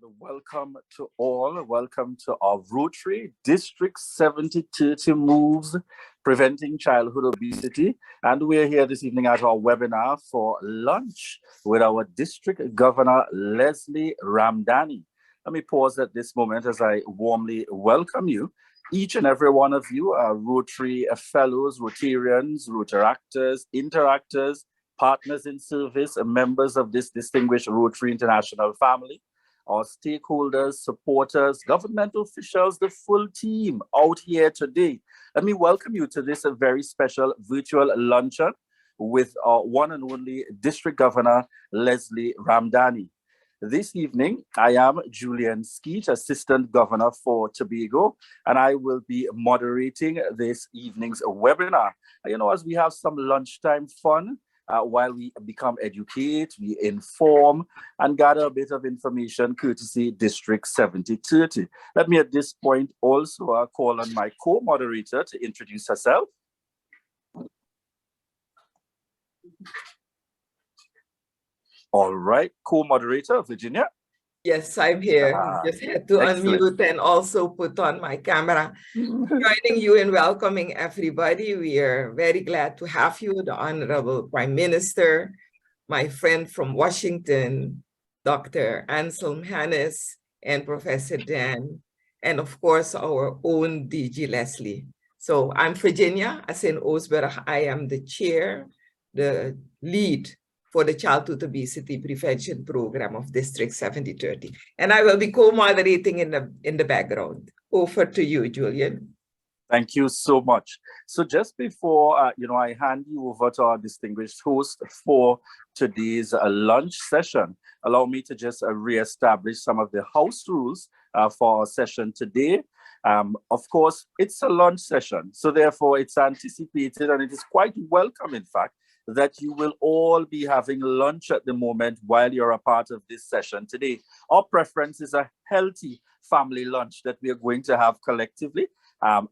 welcome to all. Welcome to our Rotary District 7030 Moves Preventing Childhood Obesity. And we're here this evening at our webinar for lunch with our District Governor Leslie Ramdhanny. Let me pause at this moment as I warmly welcome you. Each and every one of you are Rotary fellows, Rotarians, Rotaractors, interactors, partners in service, and members of this distinguished Rotary International family, our stakeholders, supporters, governmental officials, the full team out here today. Let me welcome you to this very special virtual luncheon with our one and only District Governor Leslie Ramdhanny. This evening, I am Julian Skeet, Assistant Governor for Tobago, and I will be moderating this evening's webinar. You know, as we have some lunchtime fun, while we become educate, we inform, and gather a bit of information courtesy District 7030. Let me at this point also call on my co-moderator to introduce herself. All right, co-moderator, Virginia. Yes, I'm here. Just had to unmute and also put on my camera. Joining you and welcoming everybody. We are very glad to have you, the Honorable Prime Minister, my friend from Washington, Dr. Anselm Hannes, and Professor Dan, and of course, our own DG Leslie. So I'm Virginia, as in Oosberg. I am the chair, the lead for the Childhood Obesity Prevention Program of District 7030. And I will be co-moderating in the background. Over to you, Julian. Thank you so much. So just before I hand you over to our distinguished host for today's lunch session, allow me to just reestablish some of the house rules for our session today. Of course, it's a lunch session, so therefore it's anticipated and it is quite welcome, in fact, that you will all be having lunch at the moment while you're a part of this session today. Our preference is a healthy family lunch that we are going to have collectively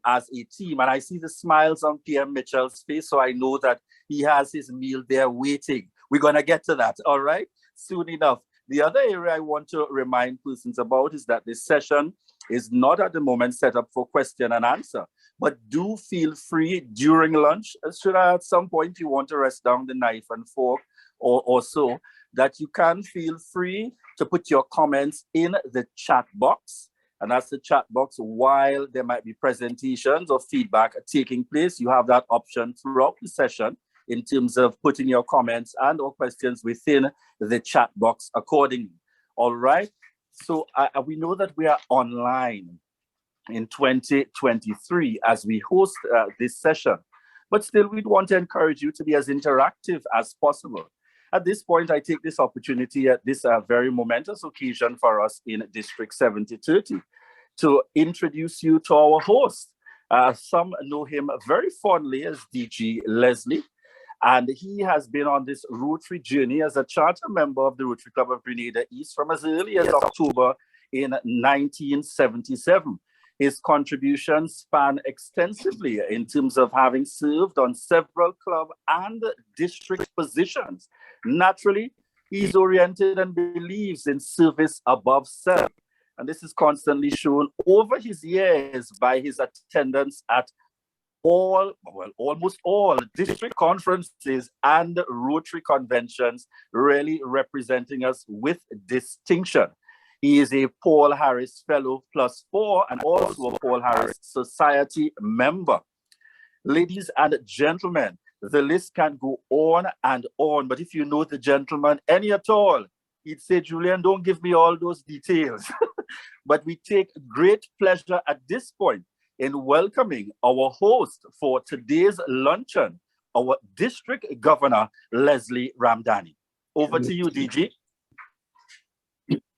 as a team. And I see the smiles on PM Mitchell's face, so I know that he has his meal there waiting. We're going to get to that, all right, soon enough. The other area I want to remind persons about is that this session is not at the moment set up for question and answer, but do feel free during lunch, should at some point you want to rest down the knife and fork or so, that you can feel free to put your comments in the chat box. And that's the chat box while there might be presentations or feedback taking place. You have that option throughout the session in terms of putting your comments and or questions within the chat box accordingly. All right. So we know that we are online in 2023 as we host this session, but still we'd want to encourage you to be as interactive as possible. At this point, I take this opportunity at this very momentous occasion for us in District 7030 to introduce you to our host. Some know him very fondly as DG Leslie, and he has been on this Rotary journey as a charter member of the Rotary Club of Grenada East from as early as October in 1977. His contributions span extensively in terms of having served on several club and district positions. Naturally, he's oriented and believes in service above self. And this is constantly shown over his years by his attendance at almost all district conferences and Rotary conventions, really representing us with distinction. He is a Paul Harris Fellow +4 and also a Paul Harris Society member. Ladies and gentlemen, the list can go on and on, but if you know the gentleman any at all, he'd say, Julian, don't give me all those details. But we take great pleasure at this point in welcoming our host for today's luncheon, our District Governor, Leslie Ramdhanny. Over to you, DG.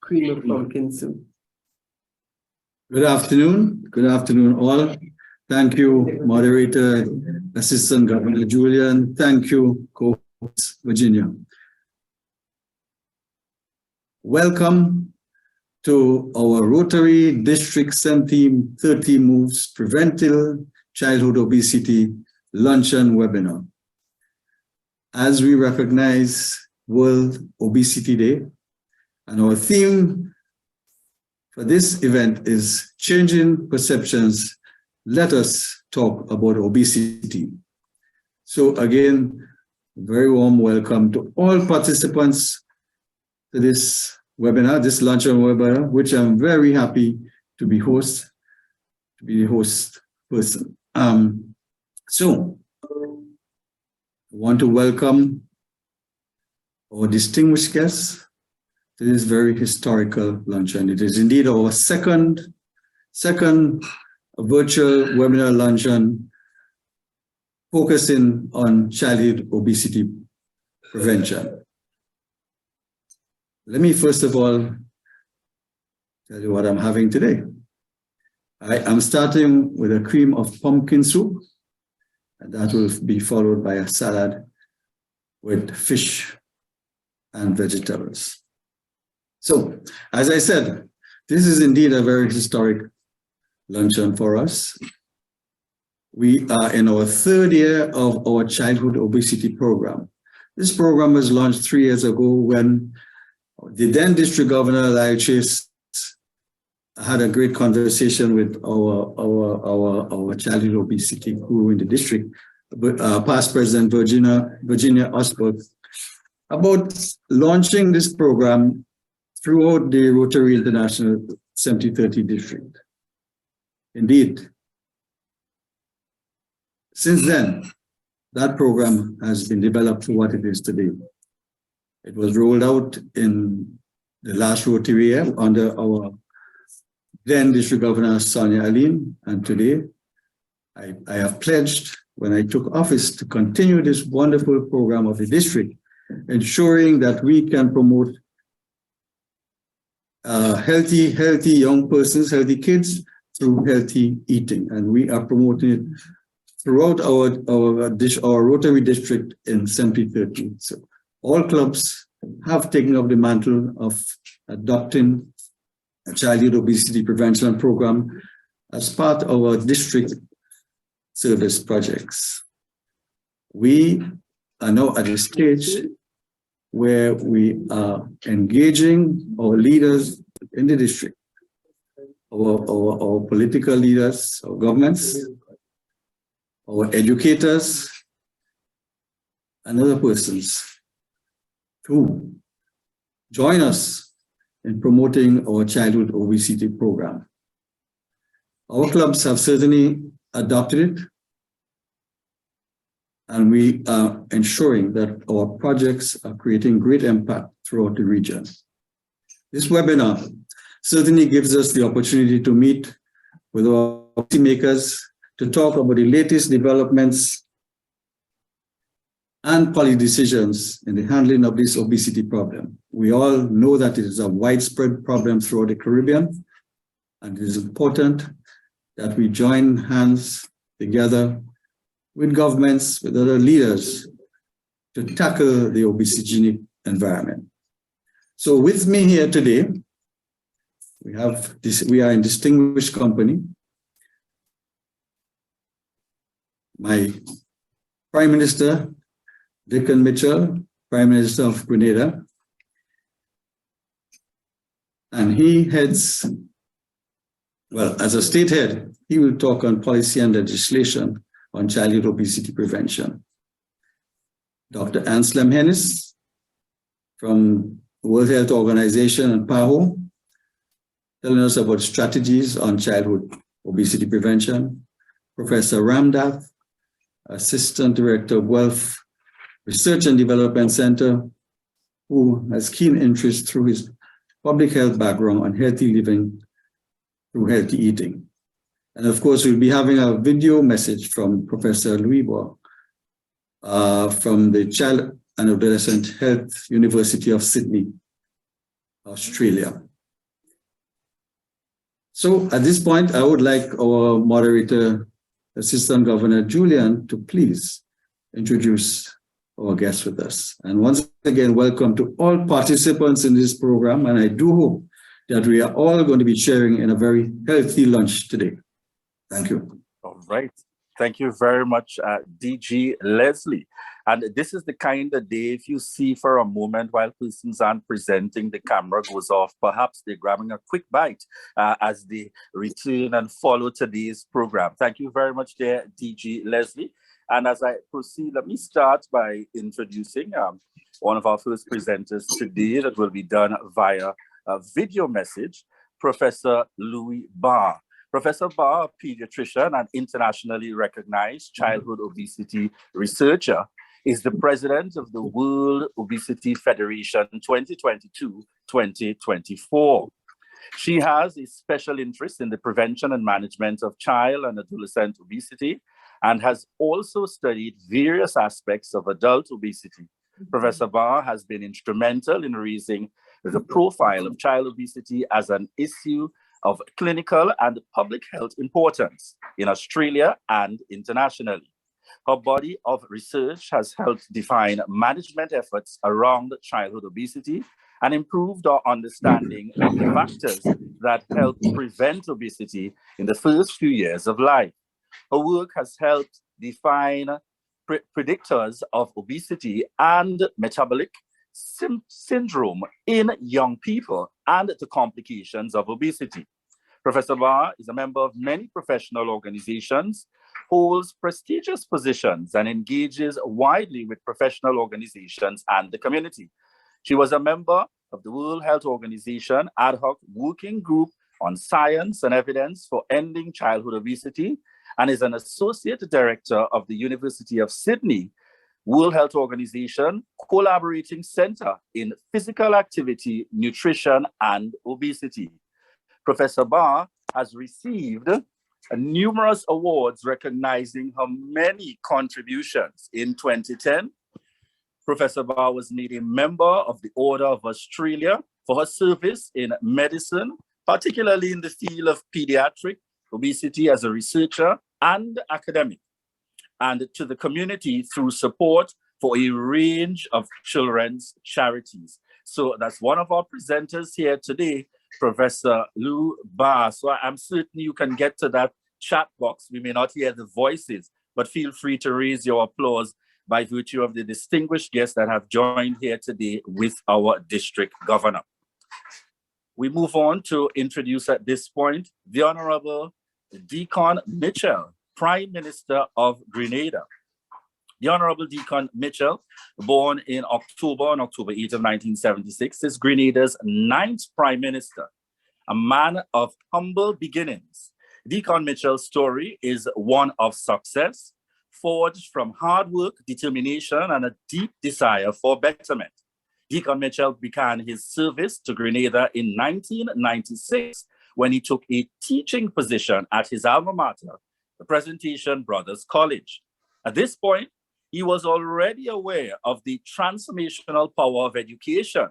Cream of pumpkin soup. Good afternoon all. Thank you, Moderator, Assistant Governor Julian. Thank you, Co-host Virginia. Welcome to our Rotary District 7030 Moves Preventing Childhood Obesity Luncheon Webinar. As we recognize World Obesity Day, and our theme for this event is Changing Perceptions. Let us talk about obesity. So again, very warm welcome to all participants to this webinar, this luncheon webinar, which I'm very happy to be the host person. So I want to welcome our distinguished guests to this very historical luncheon. It is indeed our second virtual webinar luncheon focusing on childhood obesity prevention. Let me first of all tell you what I'm having today. I am starting with a cream of pumpkin soup, and that will be followed by a salad with fish and vegetables. So, as I said, this is indeed a very historic luncheon for us. We are in our third year of our childhood obesity program. This program was launched 3 years ago when the then District Governor Larry Chase had a great conversation with our childhood obesity guru in the district, past President Virginia Osborne, about launching this program throughout the Rotary International 7030 district. Indeed, since then, that program has been developed to what it is today. It was rolled out in the last Rotary year under our then District Governor Sonia Aline, and today I have pledged when I took office to continue this wonderful program of the district, ensuring that we can promote healthy young persons, healthy kids through healthy eating. And we are promoting it throughout our Rotary District in 7030. So all clubs have taken up the mantle of adopting a childhood obesity prevention program as part of our district service projects. We are now at a stage where we are engaging our leaders in the district, our political leaders, our governments, our educators, and other persons to join us in promoting our childhood obesity program. Our clubs have certainly adopted it, and we are ensuring that our projects are creating great impact throughout the region. This webinar certainly gives us the opportunity to meet with our policymakers to talk about the latest developments and policy decisions in the handling of this obesity problem. We all know that it is a widespread problem throughout the Caribbean, and it is important that we join hands together with governments, with other leaders to tackle the obesogenic environment. So with me here today, we are in distinguished company. My Prime Minister, Dickon Mitchell, Prime Minister of Grenada, and he heads, well, as a state head, he will talk on policy and legislation on childhood obesity prevention. Dr. Anselm Hennis from the World Health Organization and PAHO, telling us about strategies on childhood obesity prevention. Professor Ramdhanny, Assistant Director of Wealth Research and Development Center, who has keen interest through his public health background on healthy living through healthy eating. And of course, we'll be having a video message from Professor Louis Bois from the Child and Adolescent Health University of Sydney, Australia. So at this point, I would like our moderator, Assistant Governor Julian, to please introduce our guests with us. And once again, welcome to all participants in this program. And I do hope that we are all going to be sharing in a very healthy lunch today. Thank you. All right. Thank you very much, DG Leslie. And this is the kind of day, if you see for a moment while persons aren't presenting, the camera goes off, perhaps they're grabbing a quick bite as they return and follow today's program. Thank you very much there, DG Leslie. And as I proceed, let me start by introducing one of our first presenters today that will be done via a video message, Professor Louis Barr. Professor Barr, a pediatrician and internationally recognized childhood obesity researcher, is the president of the World Obesity Federation 2022-2024. She has a special interest in the prevention and management of child and adolescent obesity and has also studied various aspects of adult obesity. Professor Barr has been instrumental in raising the profile of child obesity as an issue of clinical and public health importance in Australia and internationally. Her body of research has helped define management efforts around childhood obesity and improved our understanding of the factors that help prevent obesity in the first few years of life. Her work has helped define predictors of obesity and metabolic syndrome in young people and the complications of obesity. Professor Barr is a member of many professional organizations, holds prestigious positions, and engages widely with professional organizations and the community. She was a member of the World Health Organization Ad Hoc Working Group on Science and Evidence for Ending Childhood Obesity and is an associate director of the University of Sydney World Health Organization Collaborating Center in Physical Activity, Nutrition, and Obesity. Professor Barr has received numerous awards recognizing her many contributions. In 2010, Professor Barr was made a member of the Order of Australia for her service in medicine, particularly in the field of pediatric obesity as a researcher and academic, and to the community through support for a range of children's charities. So that's one of our presenters here today, Professor Lou Barr. So I'm certain you can get to that chat box. We may not hear the voices, but feel free to raise your applause by virtue of the distinguished guests that have joined here today with our district governor. We move on to introduce at this point the Honorable Deacon Mitchell, Prime Minister of Grenada. The Honorable Deacon Mitchell, born on October 8 of 1976, is Grenada's 9th Prime Minister, a man of humble beginnings. Deacon Mitchell's story is one of success, forged from hard work, determination, and a deep desire for betterment. Deacon Mitchell began his service to Grenada in 1996 when he took a teaching position at his alma mater, the Presentation Brothers College. At this point, he was already aware of the transformational power of education,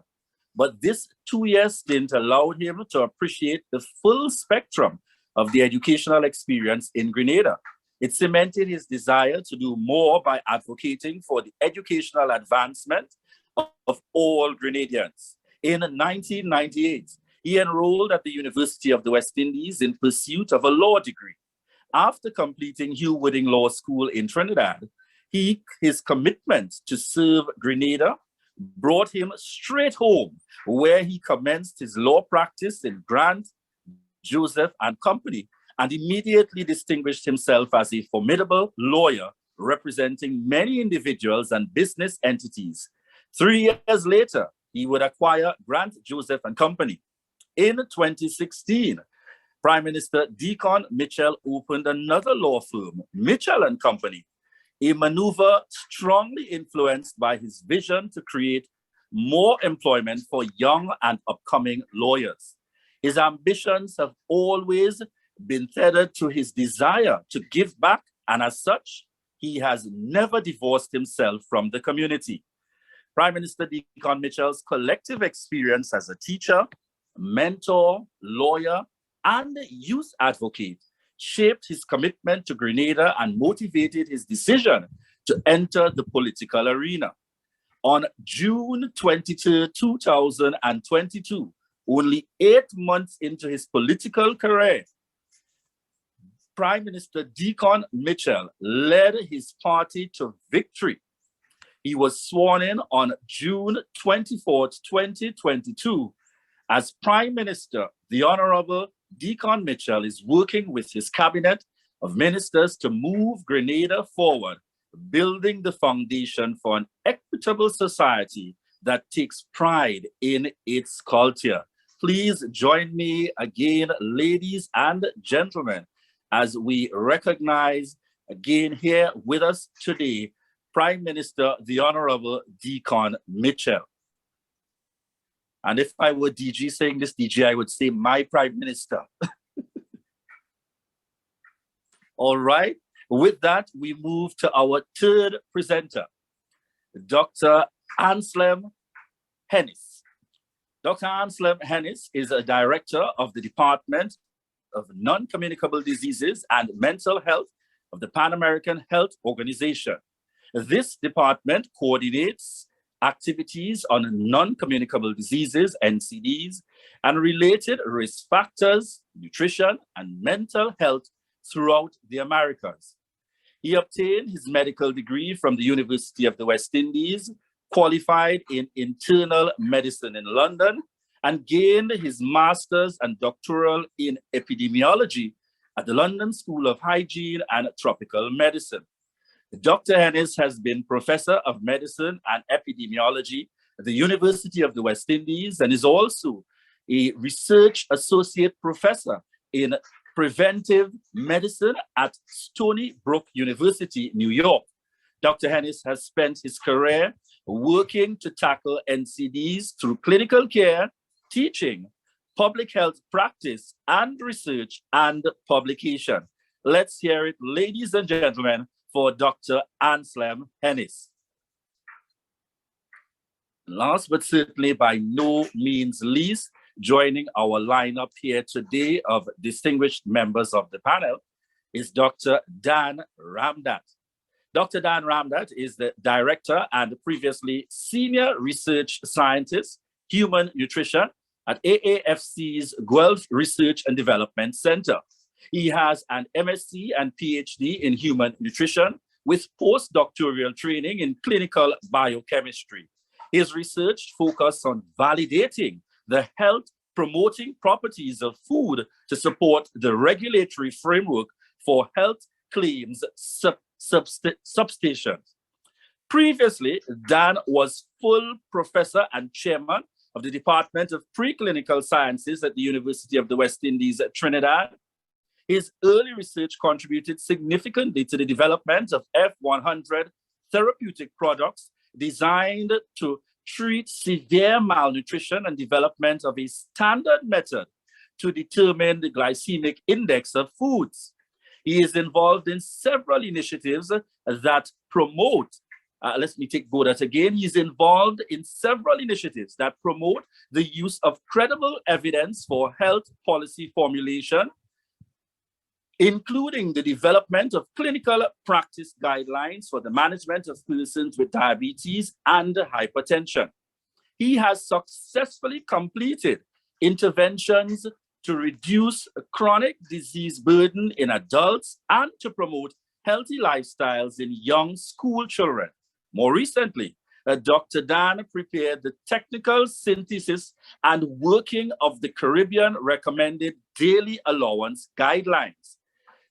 but this 2-year stint allowed him to appreciate the full spectrum of the educational experience in Grenada. It cemented his desire to do more by advocating for the educational advancement of all Grenadians. In 1998, he enrolled at the University of the West Indies in pursuit of a law degree. After completing Hugh Wooding Law School in Trinidad, his commitment to serve Grenada brought him straight home, where he commenced his law practice in Grant, Joseph and Company, and immediately distinguished himself as a formidable lawyer representing many individuals and business entities. 3 years later, he would acquire Grant, Joseph and Company. In 2016, Prime Minister Deacon Mitchell opened another law firm, Mitchell and Company, a maneuver strongly influenced by his vision to create more employment for young and upcoming lawyers. His ambitions have always been tethered to his desire to give back, and as such, he has never divorced himself from the community. Prime Minister Deacon Mitchell's collective experience as a teacher, mentor, lawyer, and youth advocate shaped his commitment to Grenada and motivated his decision to enter the political arena. On June 23, 2022, only 8 months into his political career, Prime Minister Deacon Mitchell led his party to victory He was sworn in on June 24th, 2022. As Prime Minister, the Honorable Deacon Mitchell is working with his cabinet of ministers to move Grenada forward, building the foundation for an equitable society that takes pride in its culture. Please join me again, ladies and gentlemen, as we recognize again here with us today, Prime Minister, the Honorable Deacon Mitchell. And if I were DG saying this, DG, I would say my Prime Minister. All right. With that, we move to our third presenter, Dr. Anselm Hennis. Dr. Anselm Hennis is a director of the Department of Non-Communicable Diseases and Mental Health of the Pan American Health Organization. This department coordinates activities on non-communicable diseases, NCDs, and related risk factors, nutrition, and mental health throughout the Americas. He obtained his medical degree from the University of the West Indies, qualified in internal medicine in London, and gained his master's and doctoral in epidemiology at the London School of Hygiene and Tropical Medicine. Dr. Hennis has been Professor of Medicine and Epidemiology at the University of the West Indies and is also a Research Associate Professor in Preventive Medicine at Stony Brook University, New York. Dr. Hennis has spent his career working to tackle NCDs through clinical care, teaching, public health practice, and research and publication. Let's hear it, ladies and gentlemen, for Dr. Anselm Hennis. Last but certainly by no means least, joining our lineup here today of distinguished members of the panel is Dr. Dan Ramdhanny. Dr. Dan Ramdhanny is the director and previously senior research scientist, human nutrition at AAFC's Guelph Research and Development Center. He has an MSc and PhD in human nutrition with postdoctoral training in clinical biochemistry. His research focuses on validating the health-promoting properties of food to support the regulatory framework for health claims substations. Previously, Dan was full professor and chairman of the Department of Preclinical Sciences at the University of the West Indies at Trinidad. His early research contributed significantly to the development of F100 therapeutic products designed to treat severe malnutrition and development of a standard method to determine the glycemic index of foods. He is involved in several initiatives that promote, let me take that again. He's involved in several initiatives that promote the use of credible evidence for health policy formulation, including the development of clinical practice guidelines for the management of persons with diabetes and hypertension. He has successfully completed interventions to reduce chronic disease burden in adults and to promote healthy lifestyles in young school children. More recently, Dr. Dan prepared the technical synthesis and working of the Caribbean Recommended Daily Allowance Guidelines.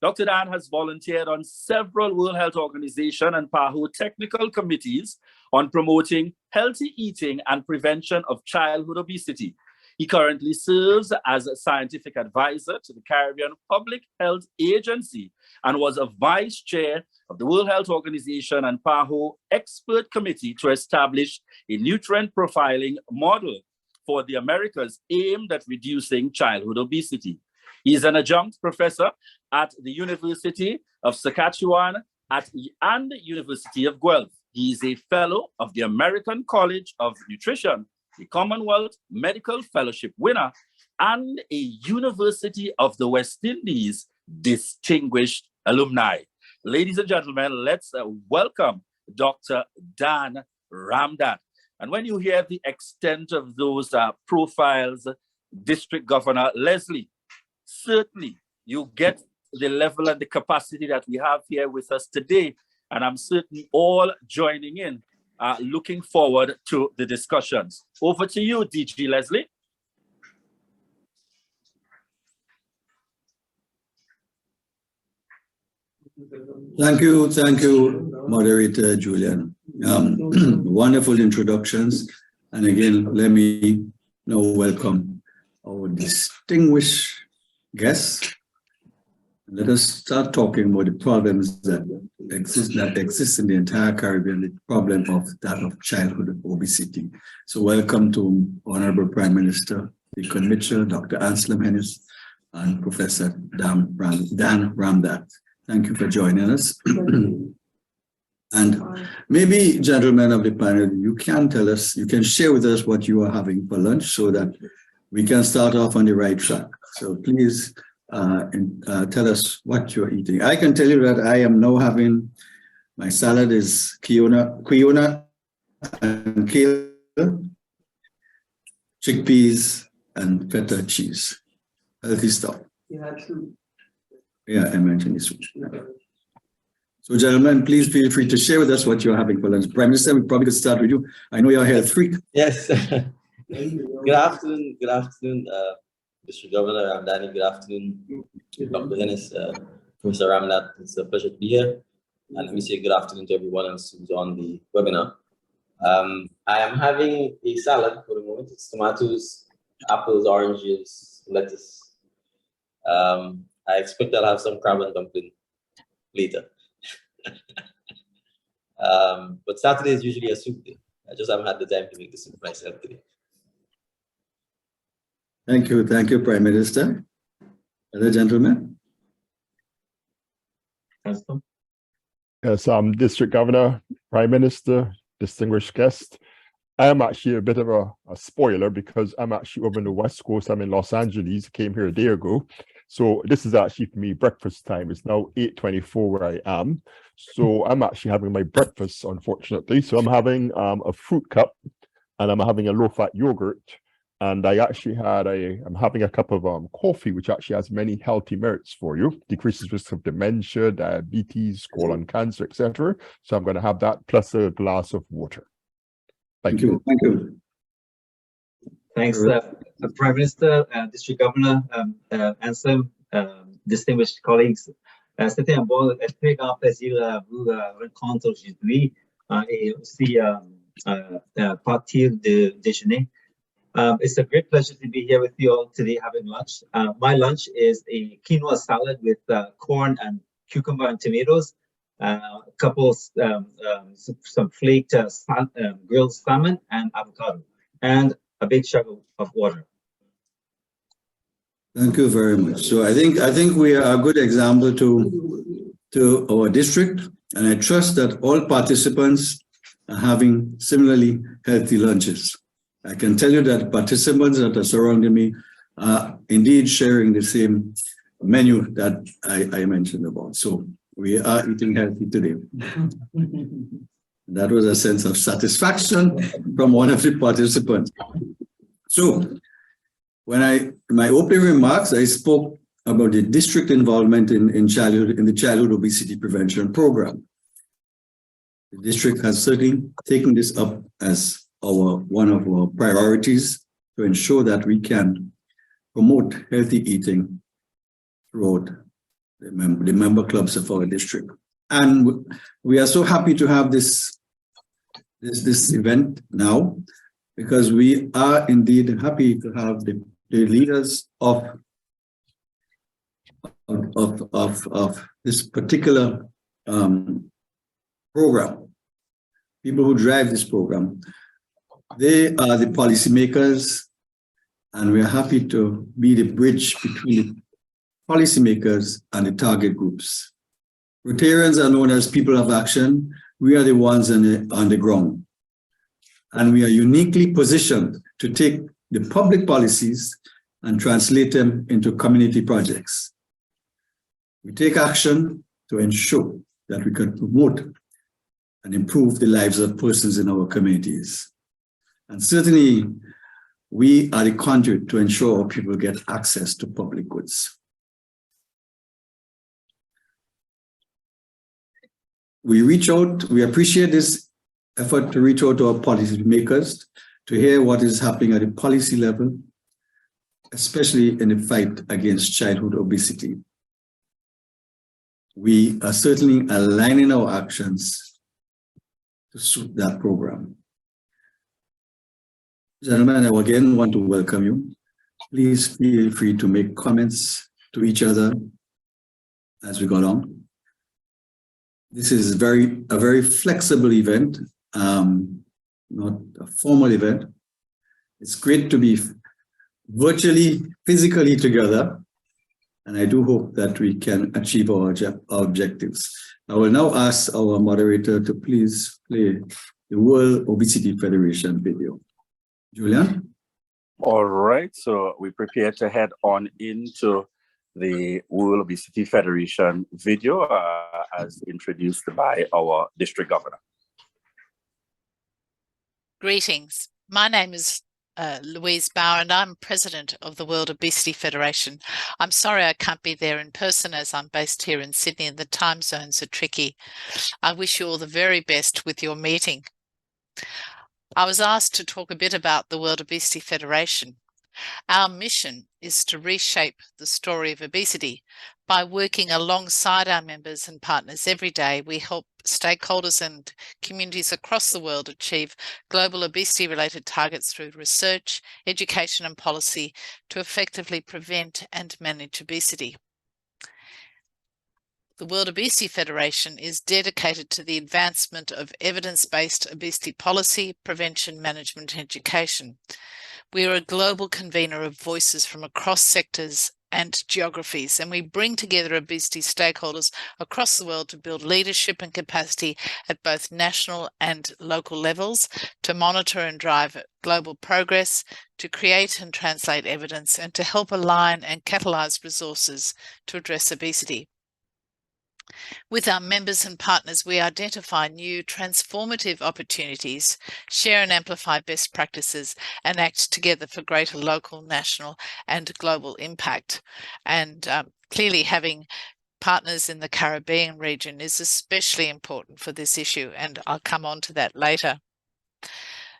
Dr. Dan has volunteered on several World Health Organization and PAHO technical committees on promoting healthy eating and prevention of childhood obesity. He currently serves as a scientific advisor to the Caribbean Public Health Agency and was a vice chair of the World Health Organization and PAHO expert committee to establish a nutrient profiling model for the Americas aimed at reducing childhood obesity. He is an adjunct professor at the University of Saskatchewan and the University of Guelph. He is a fellow of the American College of Nutrition, the Commonwealth Medical Fellowship winner, and a University of the West Indies distinguished alumni. Ladies and gentlemen, let's welcome Dr. Dan Ramdhanny. And when you hear the extent of those profiles, District Governor Leslie, certainly you get the level and the capacity that we have here with us today. And I'm certain all joining in Looking forward to the discussions. Over to you, DG Leslie. Thank you, Moderator Julian. Wonderful introductions. And again, let me now welcome our distinguished guests. Let us start talking about the problems that exist in the entire Caribbean, the problem of that of childhood obesity. So welcome to Honorable Prime Minister Deacon Mitchell, Dr. Anselm Hennis, and Professor Dan Ramdhanny. Thank you for joining us. And maybe, gentlemen of the panel, you can tell us, you can share with us what you are having for lunch so that we can start off on the right track. So please tell us what you're eating. I can tell you that I am now having, my salad is quinoa and kale, chickpeas, and feta cheese. Healthy stuff. You had soup. Yeah, I mentioned this. So, gentlemen, please feel free to share with us what you're having for lunch. Prime Minister, we probably could start with you. I know you're a health freak. Yes. Good afternoon, Mr. Governor Ramdhanny. Good afternoon, Dr. Hennis, Professor Ramnath. It's a pleasure to be here. And let me say good afternoon to everyone else who's on the webinar. I am having a salad for the moment. It's tomatoes, apples, oranges, lettuce. I expect I'll have some crab and dumpling later. But Saturday is usually a soup day. I just haven't had the time to make the soup myself today. Thank you, Prime Minister. Other gentlemen? Yes, District Governor, Prime Minister, distinguished guest. I am actually a bit of a spoiler because I'm actually over in the West Coast. I'm in Los Angeles, came here a day ago. So this is actually for me breakfast time. It's now 8:24 where I am. So I'm actually having my breakfast, unfortunately. So I'm having a fruit cup and I'm having a low-fat yogurt. And I actually I'm having a cup of coffee, which actually has many healthy merits for you. Decreases risk of dementia, diabetes, colon cancer, etc. So I'm going to have that plus a glass of water. Thank you. Thank you. Thanks, Prime Minister, District Governor, Anselm, distinguished colleagues. C'était un très grand plaisir vous rencontrer aujourd'hui et aussi partir de déjeuner. It's a great pleasure to be here with you all today having lunch. My lunch is a quinoa salad with corn and cucumber and tomatoes, a couple some flaked grilled salmon and avocado, and a big shot of water. Thank you very much. So I think we are a good example to our district, and I trust that all participants are having similarly healthy lunches. I can tell you that participants that are surrounding me are indeed sharing the same menu that I mentioned about. So we are eating healthy today. That was a sense of satisfaction from one of the participants. So when in my opening remarks, I spoke about the district involvement in the childhood obesity prevention program. The district has certainly taken this up as one of our priorities to ensure that we can promote healthy eating throughout the member clubs of our district. And we are so happy to have this event now, because we are indeed happy to have the leaders of this particular program, people who drive this program. They are the policymakers, and we are happy to be the bridge between the policymakers and the target groups. Rotarians are known as people of action. We are the ones on the ground. And we are uniquely positioned to take the public policies and translate them into community projects. We take action to ensure that we can promote and improve the lives of persons in our communities. And certainly, we are the conduit to ensure our people get access to public goods. We reach out, we appreciate this effort to reach out to our policy makers to hear what is happening at the policy level, especially in the fight against childhood obesity. We are certainly aligning our actions to suit that program. Gentlemen, I again want to welcome you. Please feel free to make comments to each other as we go along. This is a very flexible event, not a formal event. It's great to be virtually, physically together, and I do hope that we can achieve our objectives. I will now ask our moderator to please play the World Obesity Federation video. Julian? All right, so we prepare to head on into the World Obesity Federation video as introduced by our district governor. Greetings. My name is Louise Bauer, and I'm president of the World Obesity Federation. I'm sorry I can't be there in person as I'm based here in Sydney and the time zones are tricky. I wish you all the very best with your meeting. I was asked to talk a bit about the World Obesity Federation. Our mission is to reshape the story of obesity. By working alongside our members and partners every day, we help stakeholders and communities across the world achieve global obesity-related targets through research, education and policy to effectively prevent and manage obesity. The World Obesity Federation is dedicated to the advancement of evidence-based obesity policy, prevention, management, and education. We are a global convener of voices from across sectors and geographies, and we bring together obesity stakeholders across the world to build leadership and capacity at both national and local levels, to monitor and drive global progress, to create and translate evidence, and to help align and catalyse resources to address obesity. With our members and partners, we identify new transformative opportunities, share and amplify best practices, and act together for greater local, national, and global impact. And clearly having partners in the Caribbean region is especially important for this issue, and I'll come on to that later.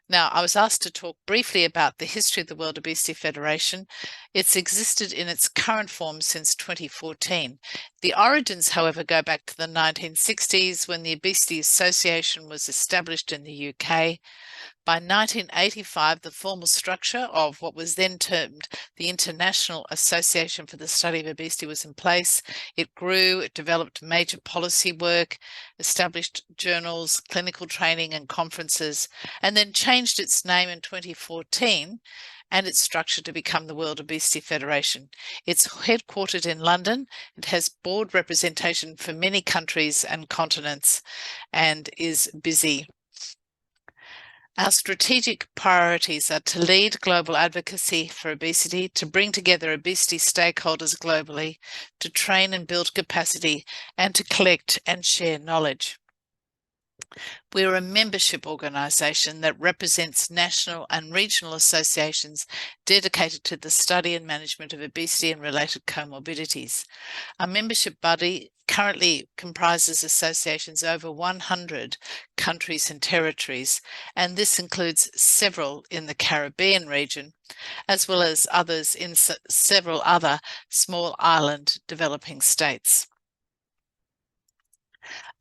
Now, I was asked to talk briefly about the history of the World Obesity Federation. It's existed in its current form since 2014. The origins, however, go back to the 1960s when the Obesity Association was established in the UK. By 1985, the formal structure of what was then termed the International Association for the Study of Obesity was in place. It grew, it developed major policy work, established journals, clinical training and conferences, and then changed its name in 2014 and its structure to become the World Obesity Federation. It's headquartered in London. It has board representation for many countries and continents and is busy. Our strategic priorities are to lead global advocacy for obesity, to bring together obesity stakeholders globally, to train and build capacity, and to collect and share knowledge. We're a membership organisation that represents national and regional associations dedicated to the study and management of obesity and related comorbidities. Our membership body currently comprises associations over 100 countries and territories, and this includes several in the Caribbean region, as well as others in several other small island developing states.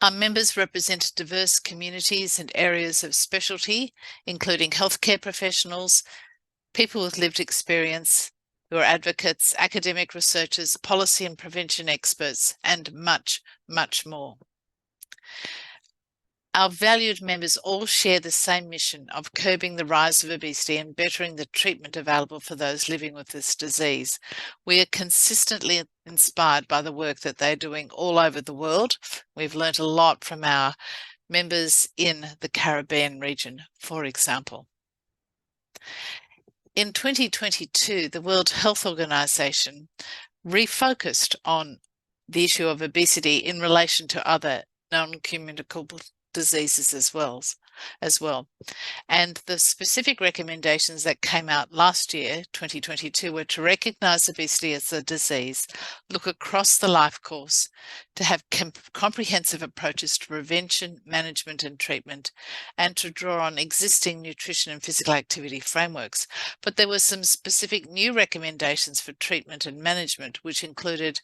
Our members represent diverse communities and areas of specialty, including healthcare professionals, people with lived experience, who are advocates, academic researchers, policy and prevention experts, and much, much more. Our valued members all share the same mission of curbing the rise of obesity and bettering the treatment available for those living with this disease. We are consistently inspired by the work that they're doing all over the world. We've learnt a lot from our members in the Caribbean region, for example. In 2022, the World Health Organization refocused on the issue of obesity in relation to other non-communicable diseases as well. as well. And the specific recommendations that came out last year, 2022, were to recognize obesity as a disease, look across the life course, to have comprehensive approaches to prevention, management, and treatment, and to draw on existing nutrition and physical activity frameworks. But there were some specific new recommendations for treatment and management, which included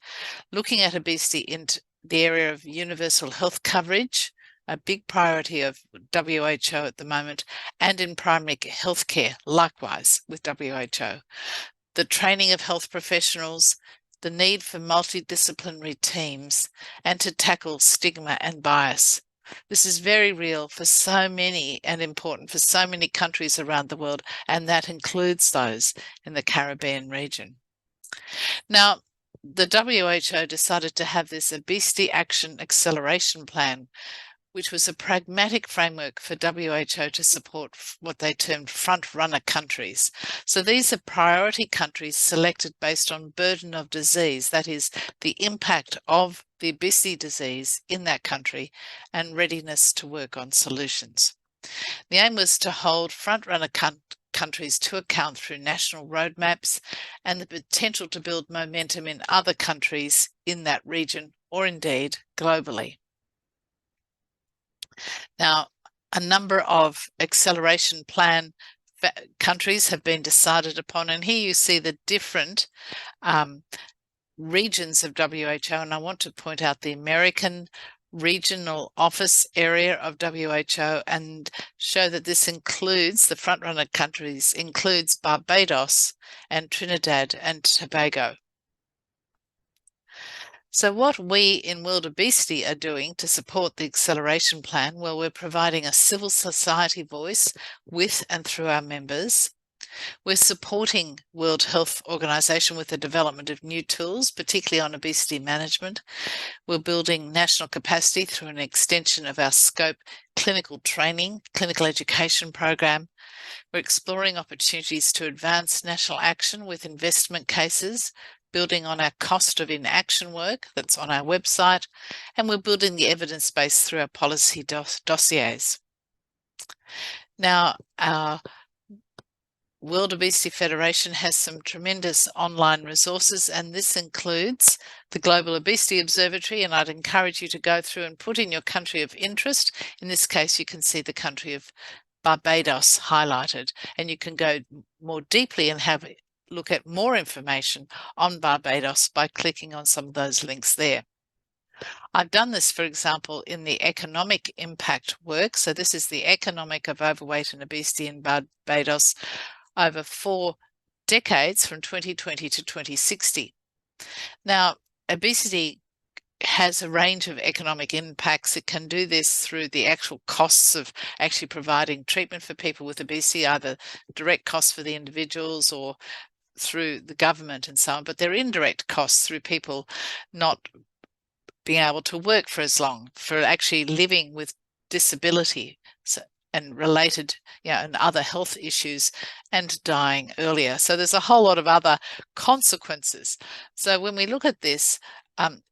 looking at obesity in the area of universal health coverage, a big priority of WHO at the moment, and in primary healthcare, likewise with WHO. The training of health professionals, the need for multidisciplinary teams, and to tackle stigma and bias. This is very real for so many and important for so many countries around the world, and that includes those in the Caribbean region. Now, the WHO decided to have this Obesity Action Acceleration Plan, which was a pragmatic framework for WHO to support what they termed front-runner countries. So these are priority countries selected based on burden of disease, that is, the impact of the obesity disease in that country and readiness to work on solutions. The aim was to hold front-runner countries to account through national roadmaps and the potential to build momentum in other countries in that region or indeed globally. Now, a number of acceleration plan countries have been decided upon, and here you see the different regions of WHO, and I want to point out the American regional office area of WHO and show that this includes, the frontrunner countries includes Barbados and Trinidad and Tobago. So what we in World Obesity are doing to support the acceleration plan, well, we're providing a civil society voice with and through our members. We're supporting World Health Organization with the development of new tools, particularly on obesity management. We're building national capacity through an extension of our scope clinical training, clinical education program. We're exploring opportunities to advance national action with investment cases, building on our cost of inaction work that's on our website, and we're building the evidence base through our policy dossiers. Now, our World Obesity Federation has some tremendous online resources, and this includes the Global Obesity Observatory, and I'd encourage you to go through and put in your country of interest. In this case, you can see the country of Barbados highlighted, and you can go more deeply and have look at more information on Barbados by clicking on some of those links there. I've done this, for example, in the economic impact work. So this is the economic of overweight and obesity in Barbados over 4 decades from 2020 to 2060. Now, obesity has a range of economic impacts. It can do this through the actual costs of actually providing treatment for people with obesity, either direct costs for the individuals or through the government and so on, but they're indirect costs through people not being able to work for as long, for actually living with disability and related, and other health issues and dying earlier. So there's a whole lot of other consequences. So when we look at this,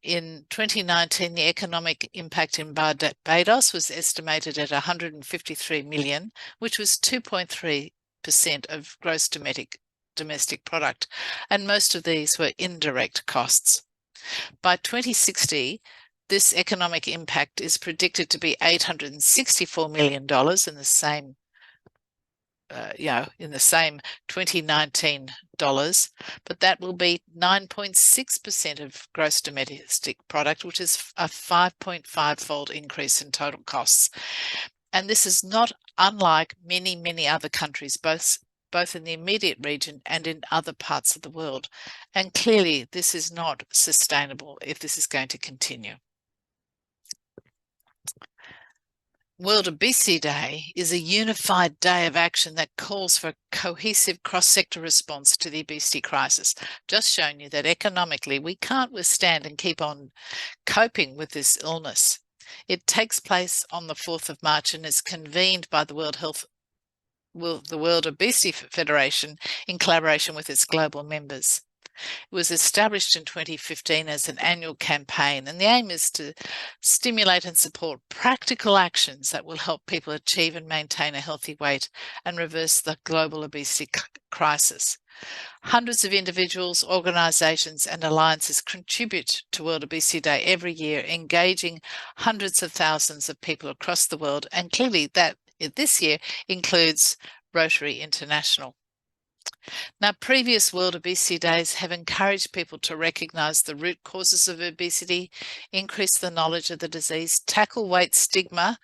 in 2019, the economic impact in Barbados was estimated at 153 million, which was 2.3% of gross domestic product, and most of these were indirect costs. By 2060, this economic impact is predicted to be $864 million in the same, in the same 2019 dollars, but that will be 9.6% of gross domestic product, which is a 5.5-fold increase in total costs. And this is not unlike many, many other countries, both in the immediate region and in other parts of the world. And clearly, this is not sustainable if this is going to continue. World Obesity Day is a unified day of action that calls for a cohesive cross-sector response to the obesity crisis. Just showing you that economically, we can't withstand and keep on coping with this illness. It takes place on the 4th of March and is convened by the World Obesity Federation in collaboration with its global members. It was established in 2015 as an annual campaign, and the aim is to stimulate and support practical actions that will help people achieve and maintain a healthy weight and reverse the global obesity crisis. Hundreds of individuals, organisations and alliances contribute to World Obesity Day every year, engaging hundreds of thousands of people across the world, and clearly that this year includes Rotary International. Now, previous World Obesity Days have encouraged people to recognise the root causes of obesity, increase the knowledge of the disease, tackle weight stigma,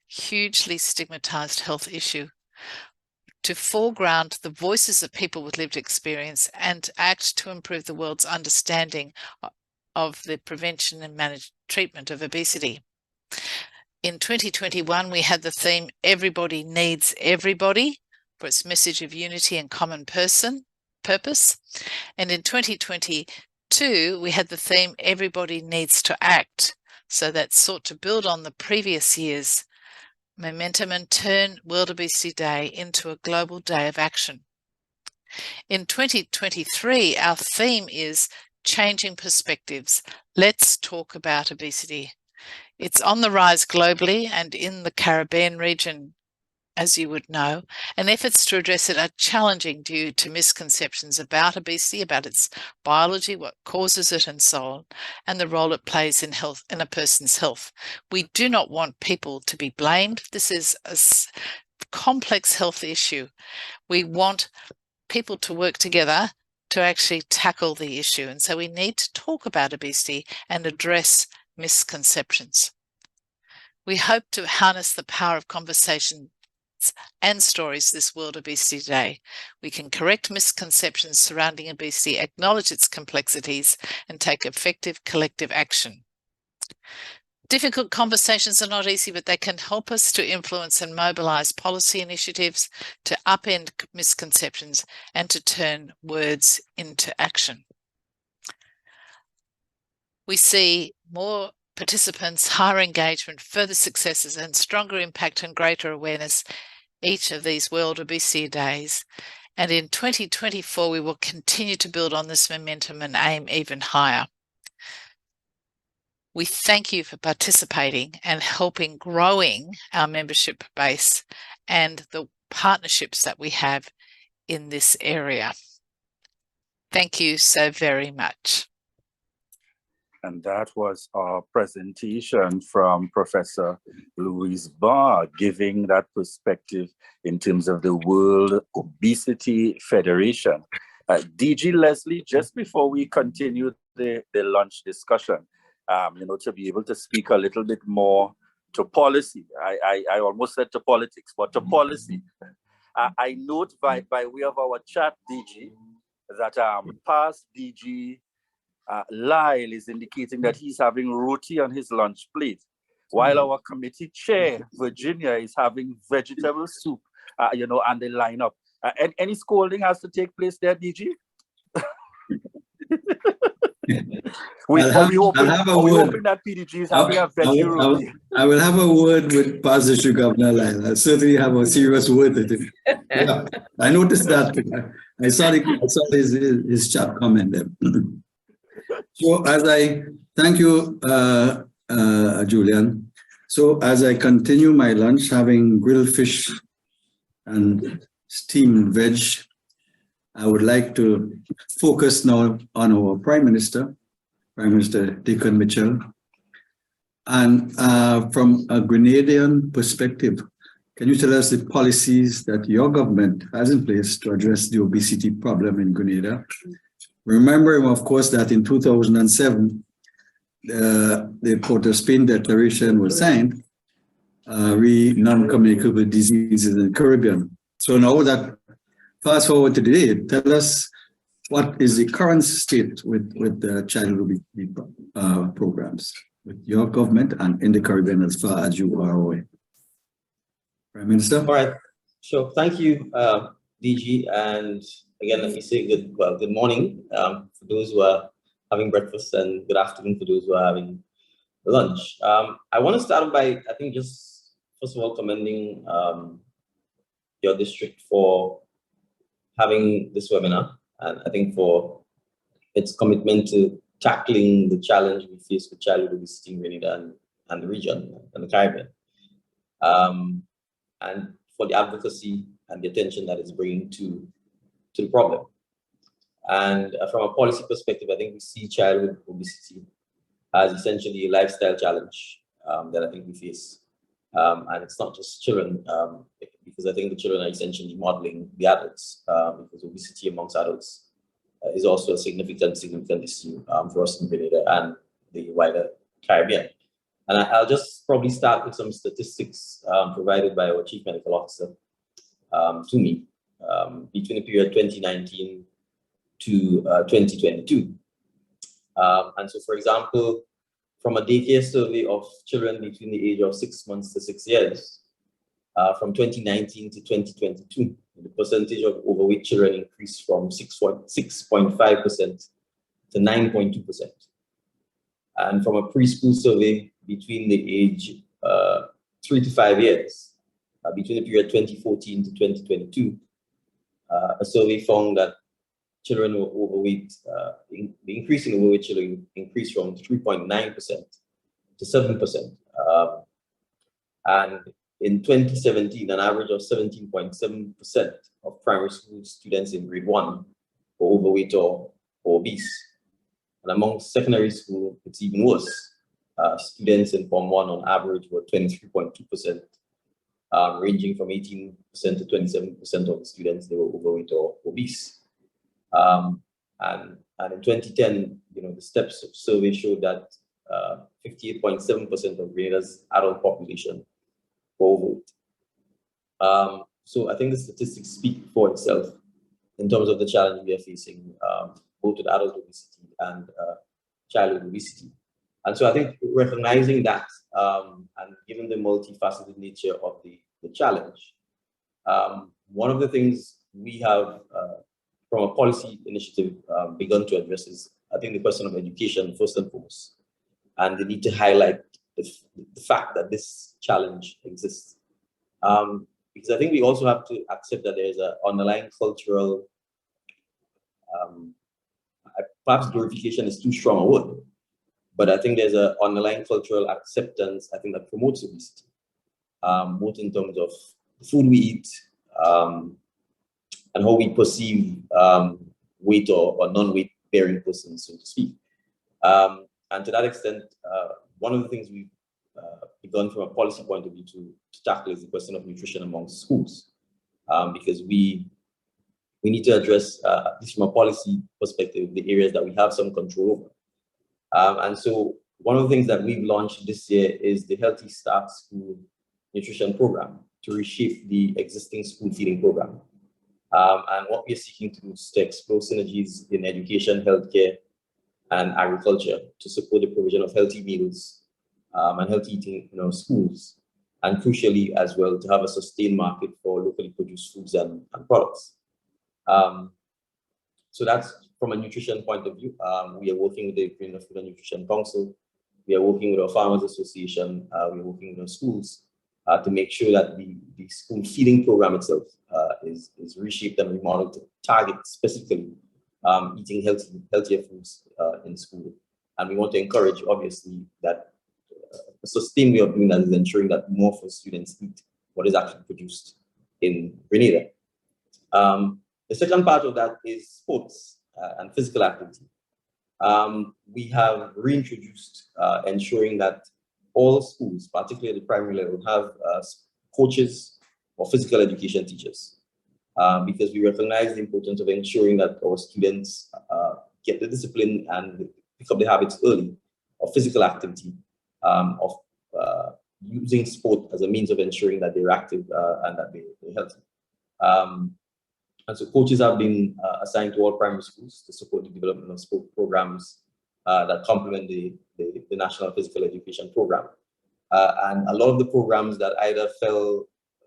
hugely stigmatised health issue, to foreground the voices of people with lived experience, and act to improve the world's understanding of the prevention and managed treatment of obesity. In 2021, we had the theme, Everybody Needs Everybody, for its message of unity and common purpose. And in 2022, we had the theme, Everybody Needs to Act. So that sought to build on the previous year's momentum and turn World Obesity Day into a global day of action. In 2023, our theme is Changing Perspectives. Let's talk about obesity. It's on the rise globally and in the Caribbean region, as you would know, and efforts to address it are challenging due to misconceptions about obesity, about its biology, what causes it, and so on, and the role it plays in health, in a person's health. We do not want people to be blamed. This is a complex health issue. We want people to work together to actually tackle the issue, and so we need to talk about obesity and address misconceptions. We hope to harness the power of conversation and stories this World Obesity Day. We can correct misconceptions surrounding obesity, acknowledge its complexities, and take effective collective action. Difficult conversations are not easy, but they can help us to influence and mobilise policy initiatives to upend misconceptions and to turn words into action. We see more participants, higher engagement, further successes, and stronger impact and greater awareness each of these World Obesity Days. And in 2024, we will continue to build on this momentum and aim even higher. We thank you for participating and helping growing our membership base and the partnerships that we have in this area. Thank you so very much. And that was our presentation from Professor Louise Barr, giving that perspective in terms of the World Obesity Federation. DG Leslie, just before we continue the lunch discussion, to be able to speak a little bit more to policy. I almost said to politics, but to policy. I note by way of our chat, DG, that past DG Lyle is indicating that he's having roti on his lunch plate, while our committee chair, Virginia, is having vegetable soup, and the lineup. Any scolding has to take place there, DG? We're hoping that PDG is having a veggie roti. I will have a word with Pastor Governor Lyle. I'll certainly have a serious word with him. Yeah, I noticed that. I saw his chat comment there. So as I thank you, Julian. So as I continue my lunch, having grilled fish and steamed veg, I would like to focus now on our Prime Minister Dickon Mitchell. And from a Grenadian perspective, can you tell us the policies that your government has in place to address the obesity problem in Grenada? Remembering, of course, that in 2007, the Port of Spain Declaration was signed, non-communicable diseases in the Caribbean. So now that, fast forward to today, tell us what is the current state with the child obesity programs with your government and in the Caribbean as far as you are aware. Prime Minister? All right. So thank you, DG. And again, let me say good morning for those who are having breakfast, and good afternoon for those who are having lunch. I want to start by, I think, just first of all, commending your district for having this webinar, and I think for its commitment to tackling the challenge we face with childhood obesity in Grenada and the region and the Caribbean, and for the advocacy and the attention that it's bringing to the problem. And from a policy perspective, I think we see childhood obesity as essentially a lifestyle challenge that I think we face. And it's not just children, because I think the children are essentially modeling the adults, because obesity amongst adults is also a significant issue for us in Grenada and the wider Caribbean. And I'll just probably start with some statistics provided by our Chief Medical Officer to me between the period 2019 to 2022. And so, for example, from a daycare survey of children between the age of 6 months to 6 years, from 2019 to 2022, the percentage of overweight children increased from 6.5% to 9.2%. And from a preschool survey between the age 3 to 5 years, between the period 2014 to 2022, a survey found that children were overweight, the increase in overweight children increased from 3.9% to 7%. And in 2017, an average of 17.7% of primary school students in grade 1 were overweight or obese. And among secondary school, it's even worse. Students in Form 1 on average were 23.2%, ranging from 18% to 27% of the students, they were overweight or obese. And in 2010, the STEPS survey showed that 58.7% of Grenada's adult population were overweight. So I think the statistics speak for itself in terms of the challenge we are facing, both with adult obesity and childhood obesity. And so I think recognizing that and given the multifaceted nature of the challenge, one of the things we have from a policy initiative begun to address is, I think, the question of education first and foremost, and the need to highlight the fact that this challenge exists. Because I think we also have to accept that there is an underlying cultural, perhaps glorification is too strong a word, but I think there's an underlying cultural acceptance, I think, that promotes obesity, both in terms of the food we eat, and how we perceive weight or non-weight bearing persons, so to speak. And to that extent, one of the things we've begun from a policy point of view to tackle is the question of nutrition amongst schools, because we need to address, at least from a policy perspective, the areas that we have some control over. And so one of the things that we've launched this year is the Healthy Start School Nutrition Program to reshape the existing school feeding program. And what we're seeking to do is to explore synergies in education, healthcare, and agriculture to support the provision of healthy meals and healthy eating in our schools, and crucially as well to have a sustained market for locally produced foods and products. So that's from a nutrition point of view. We are working with the Ukrainian Food and Nutrition Council. We are working with our Farmers Association. We are working with our schools to make sure that the school feeding program itself is reshaped and remodeled to target specifically eating healthier foods in school. And we want to encourage, obviously, that a sustained way of doing that is ensuring that more of our students eat what is actually produced in Grenada. The second part of that is sports and physical activity. We have reintroduced ensuring that all schools, particularly at the primary level, have coaches or physical education teachers, because we recognize the importance of ensuring that our students get the discipline and pick up the habits early of physical activity, of using sport as a means of ensuring that they're active and that they're healthy. And so coaches have been assigned to all primary schools to support the development of sport programs that complement the National Physical Education Program. And a lot of the programs that either fell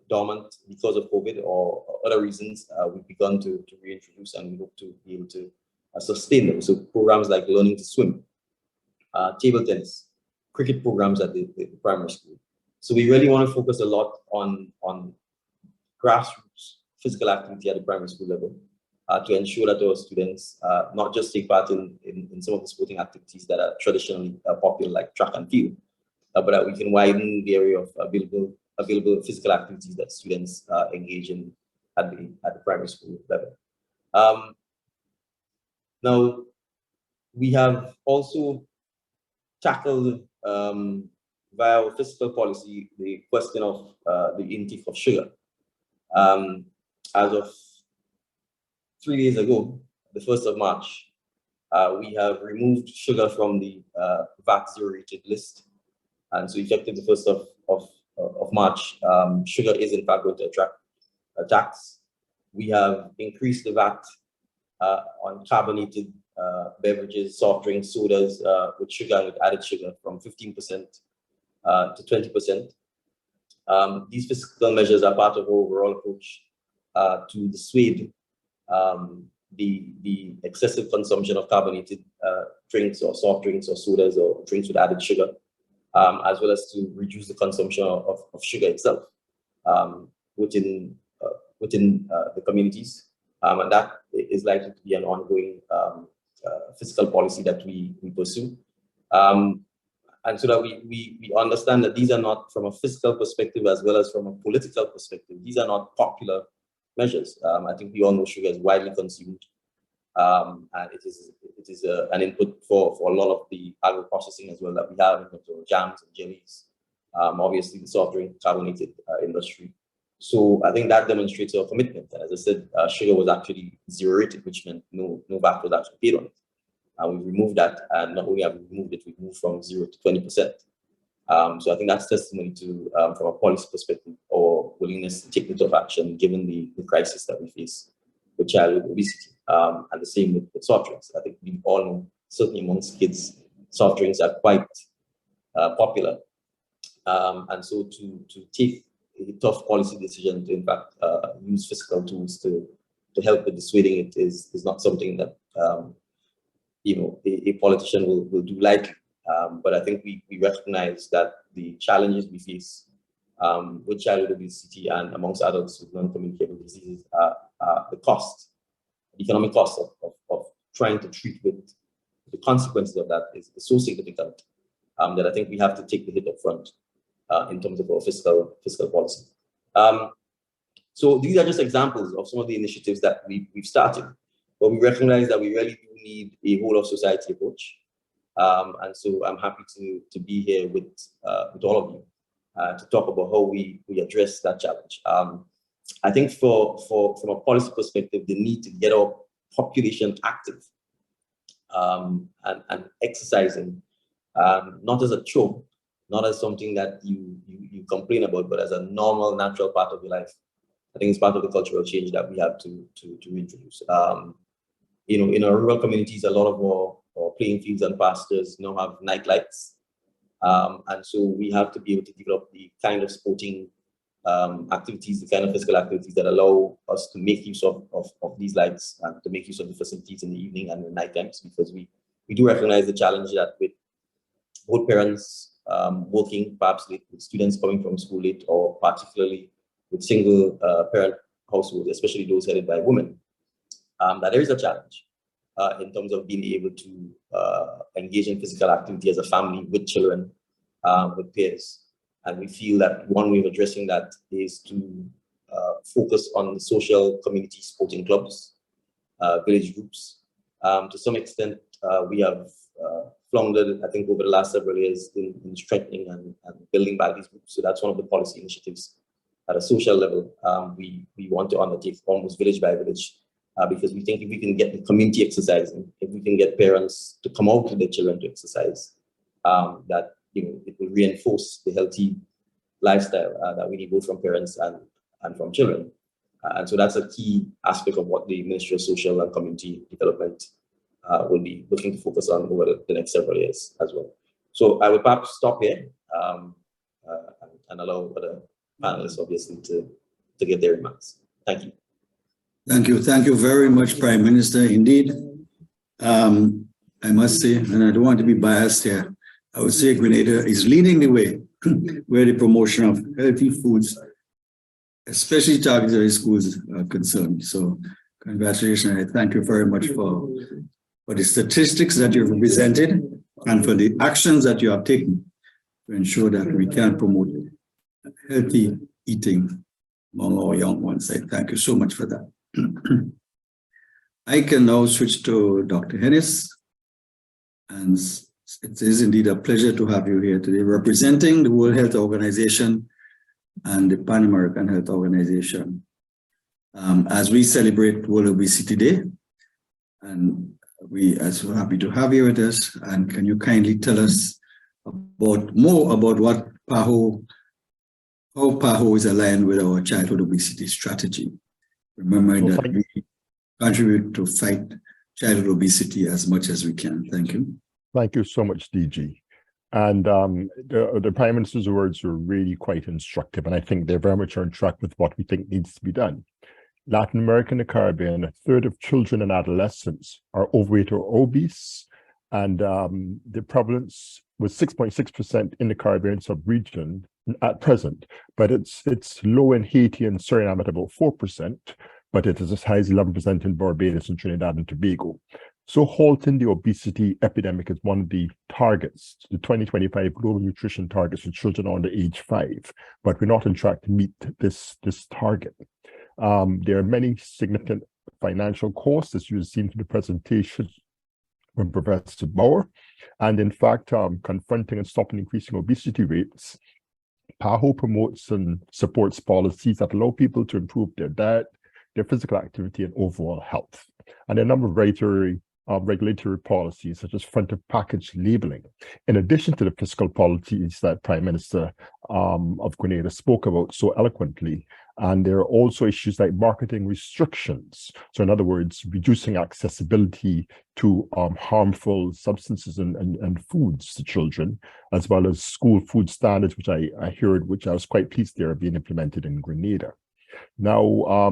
dormant because of COVID or other reasons, we've begun to reintroduce, and we hope to be able to sustain them. So programs like learning to swim, table tennis, cricket programs at the primary school. So we really want to focus a lot on grassroots physical activity at the primary school level. to ensure that our students not just take part in some of the sporting activities that are traditionally popular, like track and field, but that we can widen the area of available physical activities that students engage in at the primary school level. Now, we have also tackled via our fiscal policy the question of the intake of sugar. As of 3 days ago, the 1st of March, we have removed sugar from the VAT zero rated list. And so effective the 1st of March, sugar is in fact going to attract a tax. We have increased the VAT on carbonated beverages, soft drinks, sodas with sugar and with added sugar from 15% to 20%. These fiscal measures are part of our overall approach to dissuade the excessive consumption of carbonated drinks or soft drinks or sodas or drinks with added sugar, as well as to reduce the consumption of sugar itself within the communities. And that is likely to be an ongoing fiscal policy that we pursue. And so that we understand that these are not, from a fiscal perspective as well as from a political perspective, these are not popular measures. I think we all know sugar is widely consumed, and it is an input for a lot of the agro-processing as well that we have in terms of jams and jellies, obviously the soft drink carbonated industry. So I think that demonstrates our commitment. And as I said, sugar was actually zero rated, which meant no VAT was actually paid on it. And we removed that, and not only have we removed it, we moved from 0 to 20%. So I think that's testimony to, from a policy perspective, our willingness to take the tough action given the crisis that we face with childhood obesity, and the same with soft drinks. I think we all know, certainly amongst kids, soft drinks are quite popular. And so to take a tough policy decision to, in fact, use fiscal tools to help with dissuading it is not something that a politician will do lightly. But I think we recognize that the challenges we face with childhood obesity and amongst adults with non-communicable diseases the economic cost of trying to treat with the consequences of that is so significant that I think we have to take the hit up front in terms of our fiscal policy. So these are just examples of some of the initiatives that we've started, but we recognize that we really do need a whole of society approach. And so I'm happy to be here with all of you to talk about how we address that challenge. I think from a policy perspective, the need to get our population active and exercising, not as a chore, not as something that you complain about, but as a normal, natural part of your life. I think it's part of the cultural change that we have to introduce. In our rural communities, a lot of our playing fields and pastures now have night lights. And so we have to be able to develop the kind of sporting activities, the kind of physical activities that allow us to make use of these lights and to make use of the facilities in the evening and the night times, because we do recognize the challenge that with both parents working perhaps late, with students coming from school late, or particularly with single parent households, especially those headed by women, that there is a challenge in terms of being able to engage in physical activity as a family with children, with peers. And we feel that one way of addressing that is to focus on the social community sporting clubs, village groups. To some extent, we have floundered, I think, over the last several years in strengthening and building back these groups. So that's one of the policy initiatives at a social level we want to undertake, almost village by village, because we think if we can get the community exercising, if we can get parents to come out with their children to exercise, that it will reinforce the healthy lifestyle that we need both from parents and from children. And so that's a key aspect of what the Ministry of Social and Community Development will be looking to focus on over the next several years as well. So I will perhaps stop here and allow other panelists obviously to get their remarks. Thank you. Thank you. Thank you very much, Prime Minister. Indeed, I must say, and I don't want to be biased here, I would say Grenada is leading the way where the promotion of healthy foods, especially targeted schools, are concerned. So Congratulations. Thank you very much for the statistics that you've presented and for the actions that you have taken to ensure that we can promote healthy eating among our young ones. I thank you so much for that. I can now switch to Dr. Hennis, and it is indeed a pleasure to have you here today representing the World Health Organization and the Pan American Health Organization as we celebrate World Obesity Day. And we are so happy to have you with us. And can you kindly tell us more about what PAHO, how PAHO is aligned with our childhood obesity strategy, remembering that we contribute to fight childhood obesity as much as we can. Thank you. Thank you so much, DG. And the Prime Minister's words were really quite instructive, and I think they're very much on track with what we think needs to be done. Latin America and the Caribbean, 1/3 of children and adolescents are overweight or obese, and the prevalence was 6.6% in the Caribbean sub-region at present, but it's low in Haiti and Suriname at about 4%, but it is as high as 11% in Barbados and Trinidad and Tobago. So halting the obesity epidemic is one of the targets, the 2025 global nutrition targets for children under age 5, but we're not on track to meet this target. There are many significant financial costs, as you have seen from the presentation from Professor Bauer, and in fact, confronting and stopping increasing obesity rates, PAHO promotes and supports policies that allow people to improve their diet, their physical activity, and overall health. And a number of regulatory policies, such as front of package labeling, in addition to the fiscal policies that Prime Minister of Grenada spoke about so eloquently. And there are also issues like marketing restrictions. So in other words, reducing accessibility to harmful substances and foods to children, as well as school food standards, which I heard, which I was quite pleased they are being implemented in Grenada. Now,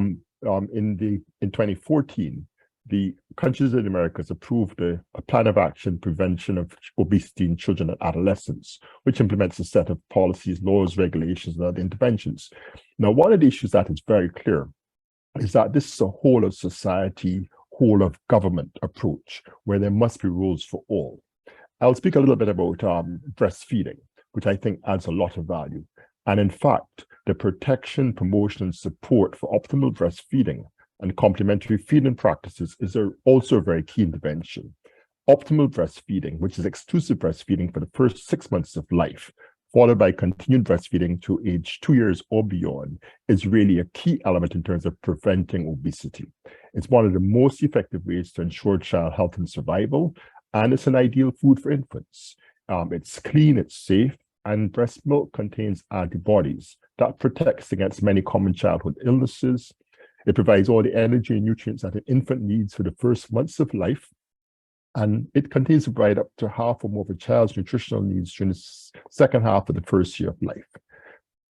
in 2014, the countries in the Americas approved a plan of action prevention of obesity in children and adolescents, which implements a set of policies, laws, regulations, and other interventions. Now, one of the issues that is very clear is that this is a whole of society, whole of government approach, where there must be rules for all. I'll speak a little bit about breastfeeding, which I think adds a lot of value. And in fact, the protection, promotion, and support for optimal breastfeeding and complementary feeding practices is also a very key intervention. Optimal breastfeeding, which is exclusive breastfeeding for the first 6 months of life, followed by continued breastfeeding to age 2 years or beyond, is really a key element in terms of preventing obesity. It's one of the most effective ways to ensure child health and survival, and it's an ideal food for infants. It's clean, it's safe, and breast milk contains antibodies that protects against many common childhood illnesses. It provides all the energy and nutrients that an infant needs for the first months of life, and it continues to provide up to half or more of a child's nutritional needs during the second half of the first year of life.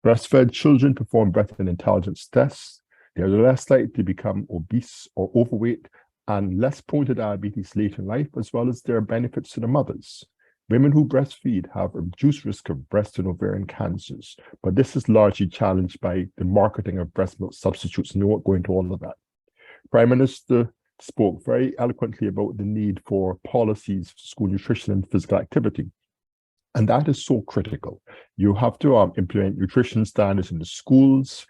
Breastfed children perform better in intelligence tests. They are less likely to become obese or overweight and less prone to diabetes later in life, as well as there are benefits to the mothers. Women who breastfeed have a reduced risk of breast and ovarian cancers, but this is largely challenged by the marketing of breast milk substitutes, and we won't go into all of that. Prime Minister spoke very eloquently about the need for policies for school nutrition and physical activity, and that is so critical. You have to implement nutrition standards in the schools,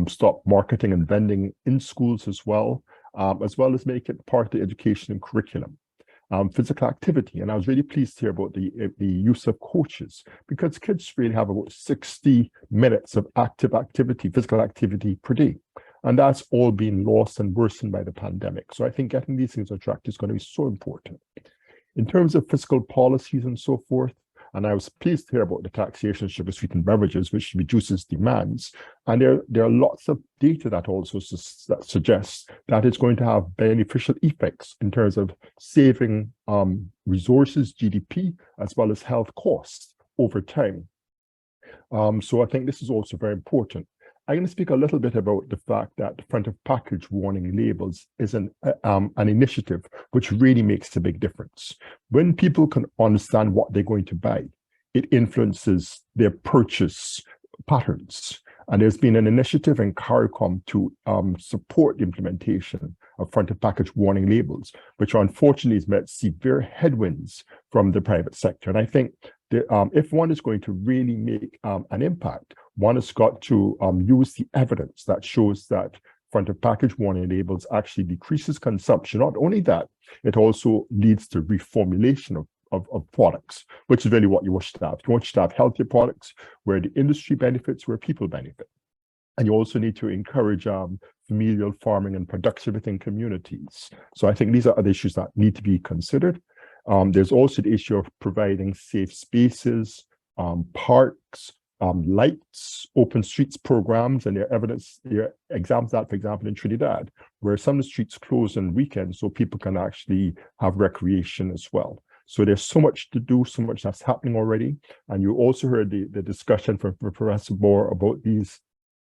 stop marketing and vending in schools as well as make it part of the education and curriculum. Physical activity, and I was really pleased to hear about the use of coaches, because kids really have about 60 minutes of physical activity per day, and that's all been lost and worsened by the pandemic. So I think getting these things on track is going to be so important. In terms of fiscal policies and so forth, and I was pleased to hear about the taxation of sugar sweetened beverages, which reduces demands. And there are lots of data that also suggests that it's going to have beneficial effects in terms of saving resources, GDP, as well as health costs over time. So I think this is also very important. I'm going to speak a little bit about the fact that the front of package warning labels is an initiative which really makes a big difference. When people can understand what they're going to buy, it influences their purchase patterns. And there's been an initiative in CARICOM to support the implementation of front of package warning labels, which unfortunately has met severe headwinds from the private sector. And I think that, if one is going to really make an impact, one has got to use the evidence that shows that front of package warning labels actually decreases consumption. Not only that, it also leads to reformulation of products, which is really what you wish to have. You want to have healthier products where the industry benefits, where people benefit. And you also need to encourage familial farming and production within communities. So I think these are other issues that need to be considered. There's also the issue of providing safe spaces, parks, lights, open streets programs, and there are examples of that, for example, in Trinidad, where some of the streets close on weekends so people can actually have recreation as well. So there's so much to do, so much that's happening already. And you also heard the discussion from Professor Moore about these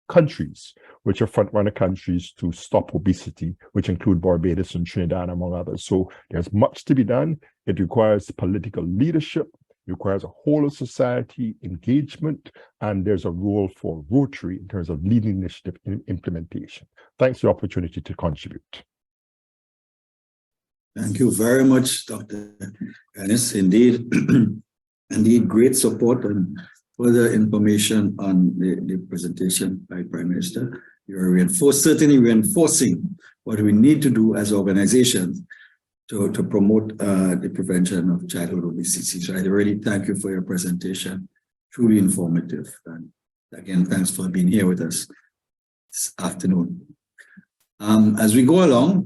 countries, which are front-runner countries to stop obesity, which include Barbados and Trinidad, among others. So there's much to be done. It requires political leadership, it requires a whole of society engagement, and there's a role for Rotary in terms of leading initiative in implementation. Thanks for the opportunity to contribute. Thank you very much, Dr. Ennis. Indeed, indeed, great support and further information on the presentation by Prime Minister. You're certainly reinforcing what we need to do as organizations to promote the prevention of childhood obesity. So I really thank you for your presentation. Truly informative. And again, thanks for being here with us this afternoon. As we go along,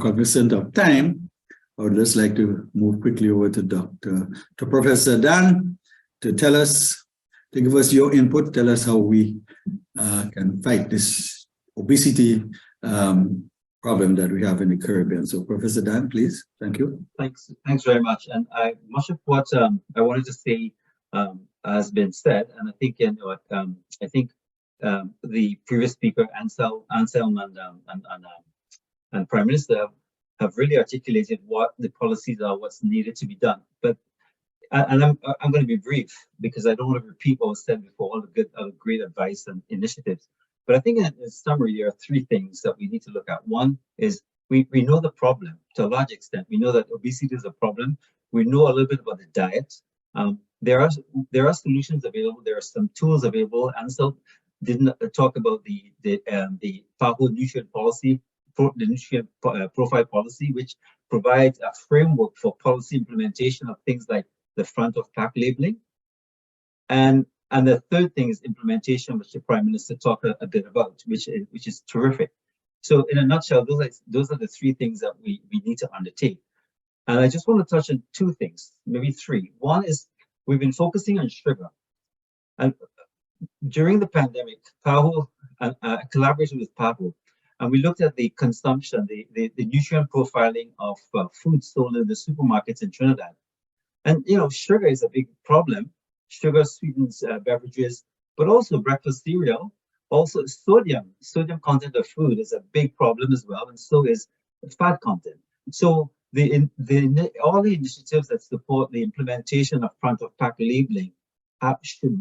cognizant of time, I would just like to move quickly over to Professor Dan to tell us, to give us your input, tell us how we can fight this obesity problem that we have in the Caribbean. So Professor Dan, please. Thank you. Thanks very much. And much of what I wanted to say has been said, and I think the previous speaker, Anselm and Prime Minister have really articulated what the policies are, what's needed to be done. But I'm going to be brief because I don't want to repeat what was said before, all the great advice and initiatives. But I think in summary, there are three things that we need to look at. One is we know the problem to a large extent. We know that obesity is a problem. We know a little bit about the diet. There are solutions available. There are some tools available. Ansel didn't talk about the PAHO nutrient policy, the nutrient profile policy, which provides a framework for policy implementation of things like the front of pack labeling. And the third thing is implementation, which the Prime Minister talked a bit about, which is terrific. So in a nutshell, those are the three things that we need to undertake. And I just want to touch on two things, maybe three. One is we've been focusing on sugar. And during the pandemic, PAHO collaborated with PAHO, and we looked at the consumption, the nutrient profiling of food sold in the supermarkets in Trinidad. And sugar is a big problem. Sugar sweetens beverages, but also breakfast cereal. Also sodium content of food is a big problem as well, and so is fat content. So all the initiatives that support the implementation of front of pack labeling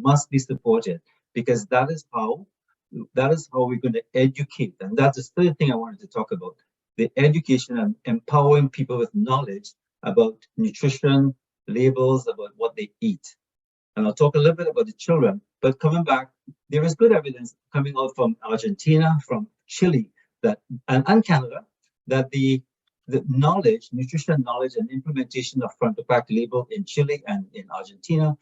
must be supported, because that is how we're going to educate. And that's the third thing I wanted to talk about: the education and empowering people with knowledge about nutrition, labels, about what they eat. And I'll talk a little bit about the children, but coming back, there is good evidence coming out from Argentina, from Chile, and Canada, that the knowledge, nutrition knowledge and implementation of front of pack label in Chile and in Argentina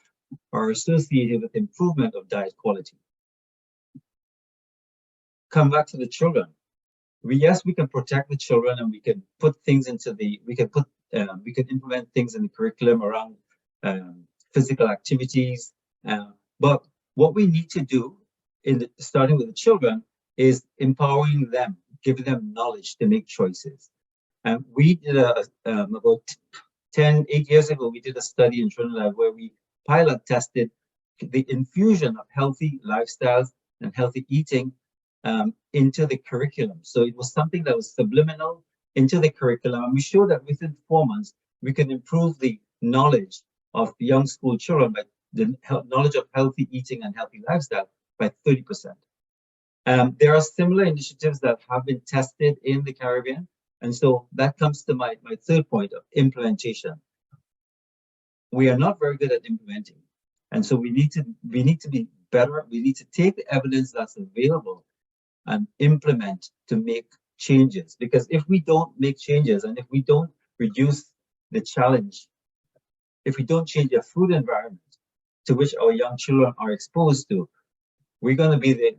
are associated with improvement of diet quality. Come back to the children. We can protect the children, and we can put things we can implement things in the curriculum around physical activities. But what we need to do, starting with the children, is empowering them, giving them knowledge to make choices. And we did about 8 years ago, we did a study in Trinidad where we pilot tested the infusion of healthy lifestyles and healthy eating into the curriculum. So it was something that was subliminal into the curriculum. And we showed that within 4 months, we can improve the knowledge of young school children, by the knowledge of healthy eating and healthy lifestyle, by 30%. There are similar initiatives that have been tested in the Caribbean. And so that comes to my third point of implementation. We are not very good at implementing. And so we need to be better. We need to take the evidence that's available and implement to make changes. Because if we don't make changes and if we don't reduce the challenge, if we don't change the food environment to which our young children are exposed to, we are going to be the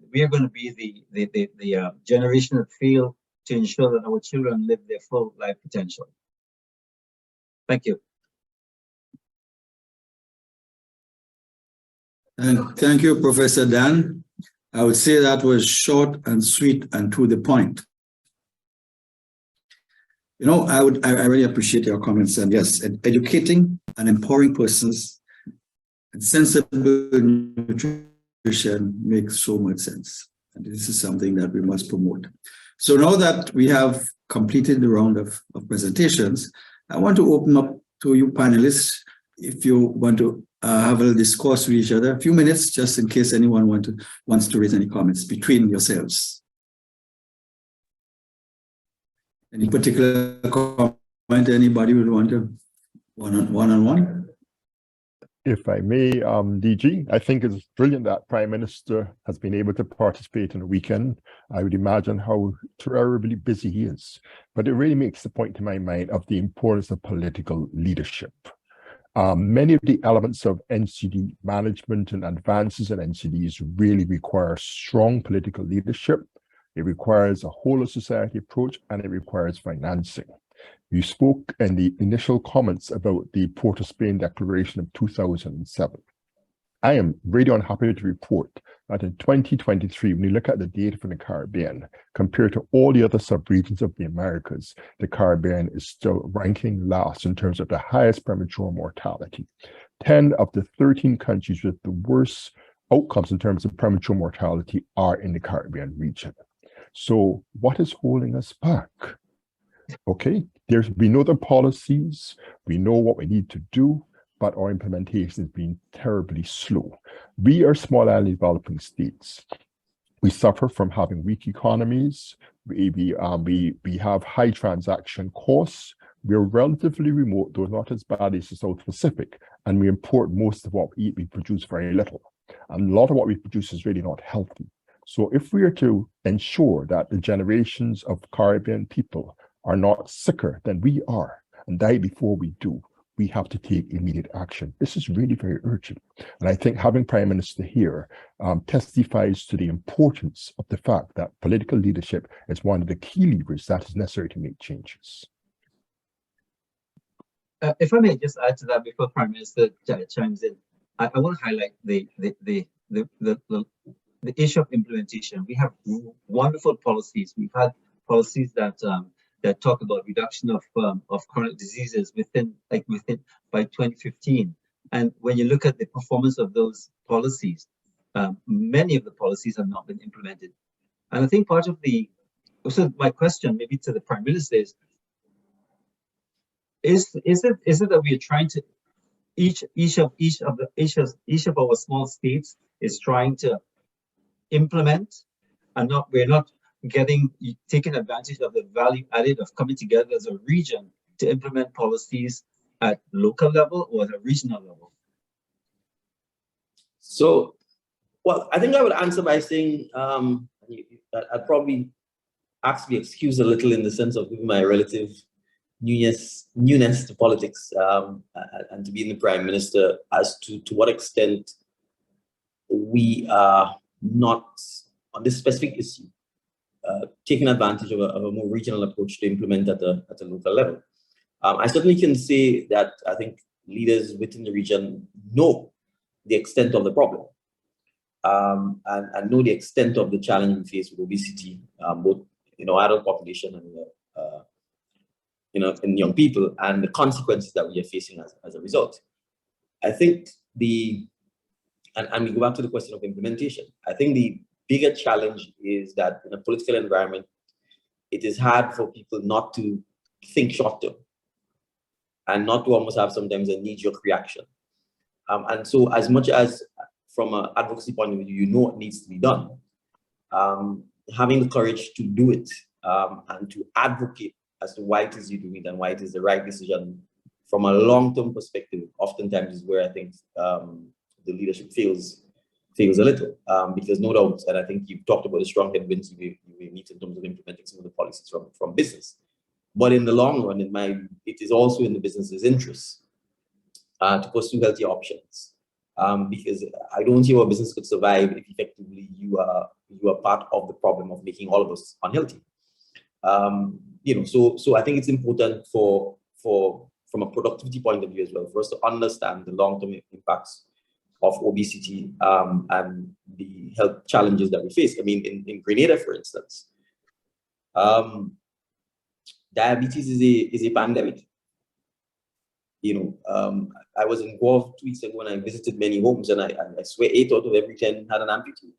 generation that fail to ensure that our children live their full life potential. Thank you. And thank you, Professor Dan. I would say that was short and sweet and to the point. You know, I really appreciate your comments. And yes, educating and empowering persons and sensible nutrition makes so much sense. And this is something that we must promote. So now that we have completed the round of presentations, I want to open up to you panelists. If you want to have a little discourse with each other, a few minutes, just in case anyone wants to raise any comments between yourselves. Any particular comment anybody would want to one-on-one? If I may, DG, I think it's brilliant that Prime Minister has been able to participate in a weekend. I would imagine how terribly busy he is. But it really makes the point to my mind of the importance of political leadership. Many of the elements of NCD management and advances in NCDs really require strong political leadership. It requires a whole of society approach, and it requires financing. You spoke in the initial comments about the Port of Spain Declaration of 2007. I am really unhappy to report that in 2023, when you look at the data from the Caribbean, compared to all the other sub-regions of the Americas, the Caribbean is still ranking last in terms of the highest premature mortality. 10 of the 13 countries with the worst outcomes in terms of premature mortality are in the Caribbean region. So what is holding us back? Okay, we know the policies, we know what we need to do, but our implementation has been terribly slow. We are small island developing states. We suffer from having weak economies. We have high transaction costs. We're relatively remote, though not as bad as the South Pacific, and we import most of what we eat. We produce very little. And a lot of what we produce is really not healthy. So if we are to ensure that the generations of Caribbean people are not sicker than we are and die before we do, we have to take immediate action. This is really very urgent. And I think having Prime Minister here testifies to the importance of the fact that political leadership is one of the key levers that is necessary to make changes. If I may just add to that before Prime Minister chimes in, I want to highlight the issue of implementation. We have wonderful policies. We've had policies that talk about reduction of chronic diseases by 2015. And when you look at the performance of those policies, many of the policies have not been implemented. And I think part of so my question maybe to the Prime Minister is it that we are trying to each of our small states is trying to implement, and we're not taking advantage of the value added of coming together as a region to implement policies at local level or at a regional level? So, well, I think I would answer by saying I'd probably ask to be excused a little in the sense of my relative newness to politics and to being the Prime Minister as to what extent we are not on this specific issue taking advantage of a more regional approach to implement at a local level. I certainly can say that I think leaders within the region know the extent of the problem and know the extent of the challenge we face with obesity, both adult population and in young people, and the consequences that we are facing as a result. I think and we go back to the question of implementation. I think the bigger challenge is that in a political environment, it is hard for people not to think short term and not to almost have sometimes a knee-jerk reaction. And so as much as from an advocacy point of view, you know what needs to be done, having the courage to do it and to advocate as to why it is you do it and why it is the right decision from a long-term perspective, oftentimes is where I think the leadership fails a little, because no doubt, and I think you've talked about the strong headwinds you may meet in terms of implementing some of the policies from business. But in the long run, it is also in the business's interest to pursue healthier options, because I don't see how a business could survive if effectively you are part of the problem of making all of us unhealthy. So I think it's important from a productivity point of view as well, for us to understand the long-term impacts of obesity and the health challenges that we face. I mean, in Grenada, for instance, diabetes is a pandemic. I was involved 2 weeks ago when I visited many homes, and I swear 8 out of every 10 had an amputee.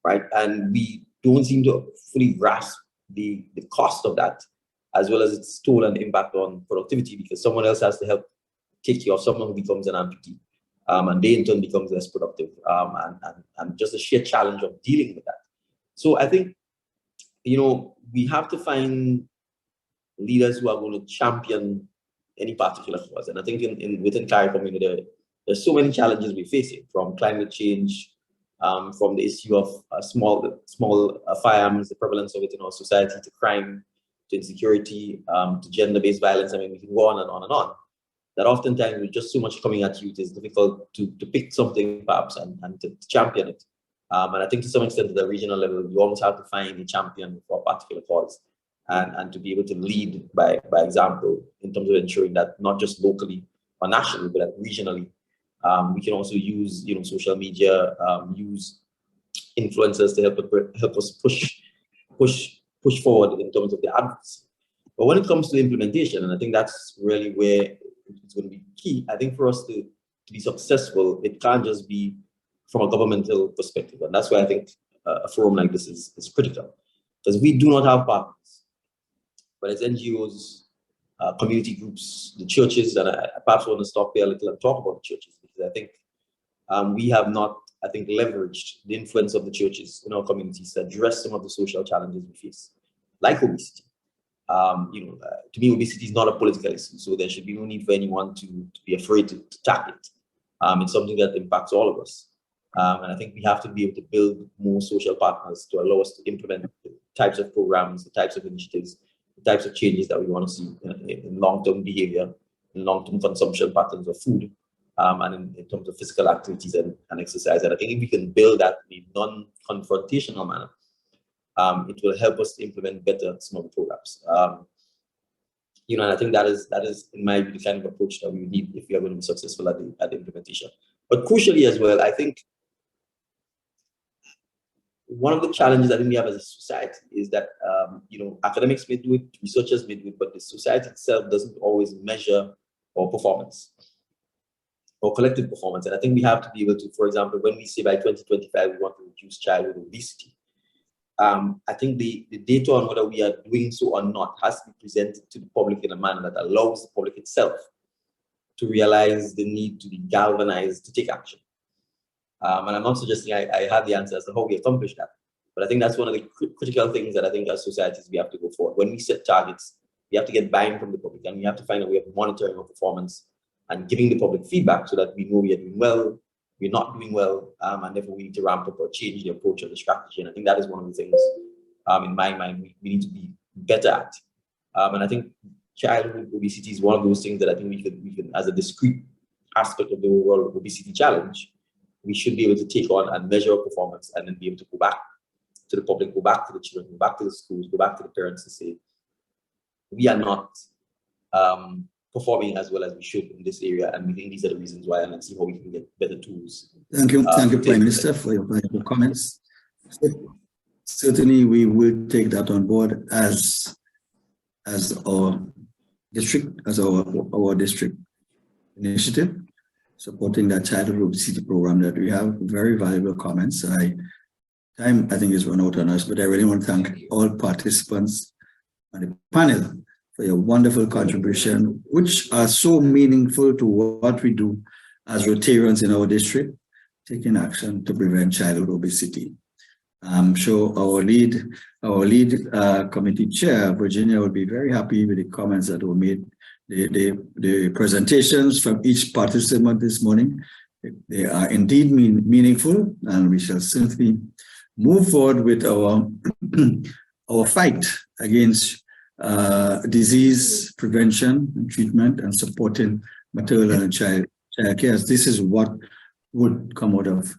Right, and we don't seem to fully grasp the cost of that, as well as its toll and impact on productivity, because someone else has to help take care of someone who becomes an amputee, and they in turn becomes less productive, and just the sheer challenge of dealing with that. So I think, we have to find leaders who are going to champion any particular cause. And I think within CARICOM, there's so many challenges we're facing, from climate change, from the issue of small firearms, the prevalence of it in our society, to crime, to insecurity, to gender-based violence. I mean, we can go on and on and on. That oftentimes with just so much coming at you, it is difficult to pick something perhaps and to champion it. And I think to some extent at the regional level, you almost have to find a champion for a particular cause, and to be able to lead by example in terms of ensuring that not just locally or nationally, but regionally, we can also use social media, use influencers to help us push forward in terms of the advocacy. But when it comes to implementation, and I think that's really where it's going to be key, I think for us to be successful, it can't just be from a governmental perspective. And that's why I think a forum like this is critical, because we do not have partners. But as NGOs, community groups, the churches, and I perhaps want to stop here a little and talk about the churches, because I think we have not, leveraged the influence of the churches in our communities to address some of the social challenges we face, like obesity. To me, obesity is not a political issue, so there should be no need for anyone to be afraid to tackle it. It's something that impacts all of us. And I think we have to be able to build more social partners to allow us to implement the types of programs, the types of initiatives, the types of changes that we want to see in long-term behavior, in long-term consumption patterns of food, and in terms of physical activities and exercise. And I think if we can build that in a non-confrontational manner, it will help us to implement better some of the programs. And I think that is, in my view, the kind of approach that we need if we are going to be successful at the implementation. But crucially as well, I think one of the challenges I think we have as a society is that, academics may do it, researchers may do it, but the society itself doesn't always measure our performance or collective performance. And I think we have to be able to, for example, when we say by 2025, we want to reduce childhood obesity, I think the data on whether we are doing so or not has to be presented to the public in a manner that allows the public itself to realize the need to be galvanized to take action. And I'm not suggesting I have the answer as to how we accomplish that, but I think that's one of the critical things that I think as societies we have to go forward. When we set targets, we have to get buy-in from the public, and we have to find a way of monitoring our performance and giving the public feedback so that we know we are doing well, we're not doing well, and therefore we need to ramp up or change the approach or the strategy. And I think that is one of the things, in my mind, we need to be better at. And I think childhood obesity is one of those things that I think we can, as a discrete aspect of the overall obesity challenge, we should be able to take on and measure our performance, and then be able to go back to the public, go back to the children, go back to the schools, go back to the parents and say, we are not performing as well as we should in this area, and we think these are the reasons why, and let's see how we can get better tools. Thank you, Prime Minister, for your comments. Certainly, we will take that on board as our district, as our district initiative, supporting that childhood obesity program that we have. Very valuable comments. Time I think is run out on us, but I really want to thank all participants on the panel for your wonderful contribution, which are so meaningful to what we do as Rotarians in our district, taking action to prevent childhood obesity. I'm sure our lead committee chair, Virginia, will be very happy with the comments that were made. The presentations from each participant this morning, they are indeed meaningful, and we shall certainly move forward with our our fight against disease prevention and treatment and supporting maternal and child care. This is what would come out of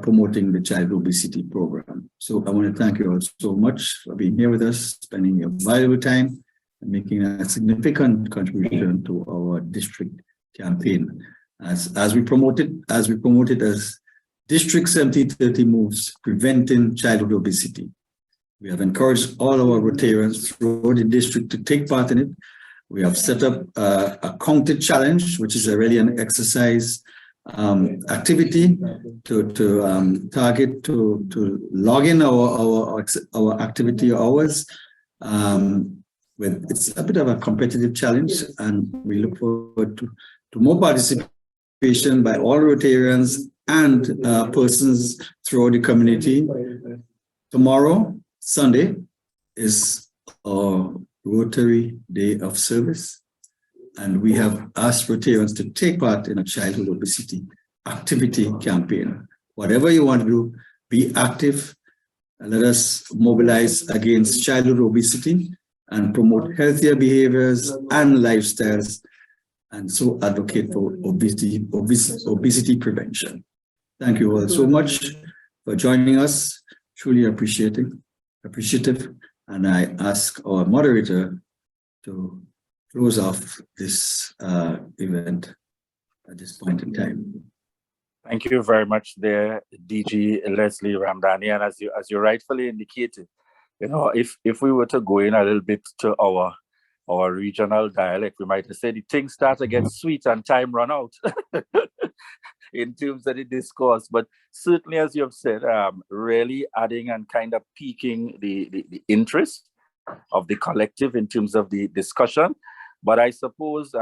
promoting the child obesity program. So I want to thank you all so much for being here with us, spending your valuable time and making a significant contribution to our district campaign. As we promoted as District 7030 moves preventing childhood obesity. We have encouraged all our Rotarians throughout the district to take part in it. We have set up a counted challenge, which is already an exercise activity to target to log in our activity hours. It's a bit of a competitive challenge, and we look forward to more participation by all Rotarians and persons throughout the community. Tomorrow, Sunday, is our Rotary Day of Service, and we have asked Rotarians to take part in a childhood obesity activity campaign. Whatever you want to do, be active, and let us mobilize against childhood obesity and promote healthier behaviors and lifestyles, and so advocate for obesity prevention. Thank you all so much for joining us. Truly appreciative. And I ask our moderator to close off this event at this point in time. Thank you very much there, DG Leslie Ramdhanny. And as you rightfully indicated, you know, if we were to go in a little bit to our regional dialect, we might have said the things start to get sweet and time run out in terms of the discourse. But certainly, as you have said, really adding and kind of piquing the interest of the collective in terms of the discussion. But I suppose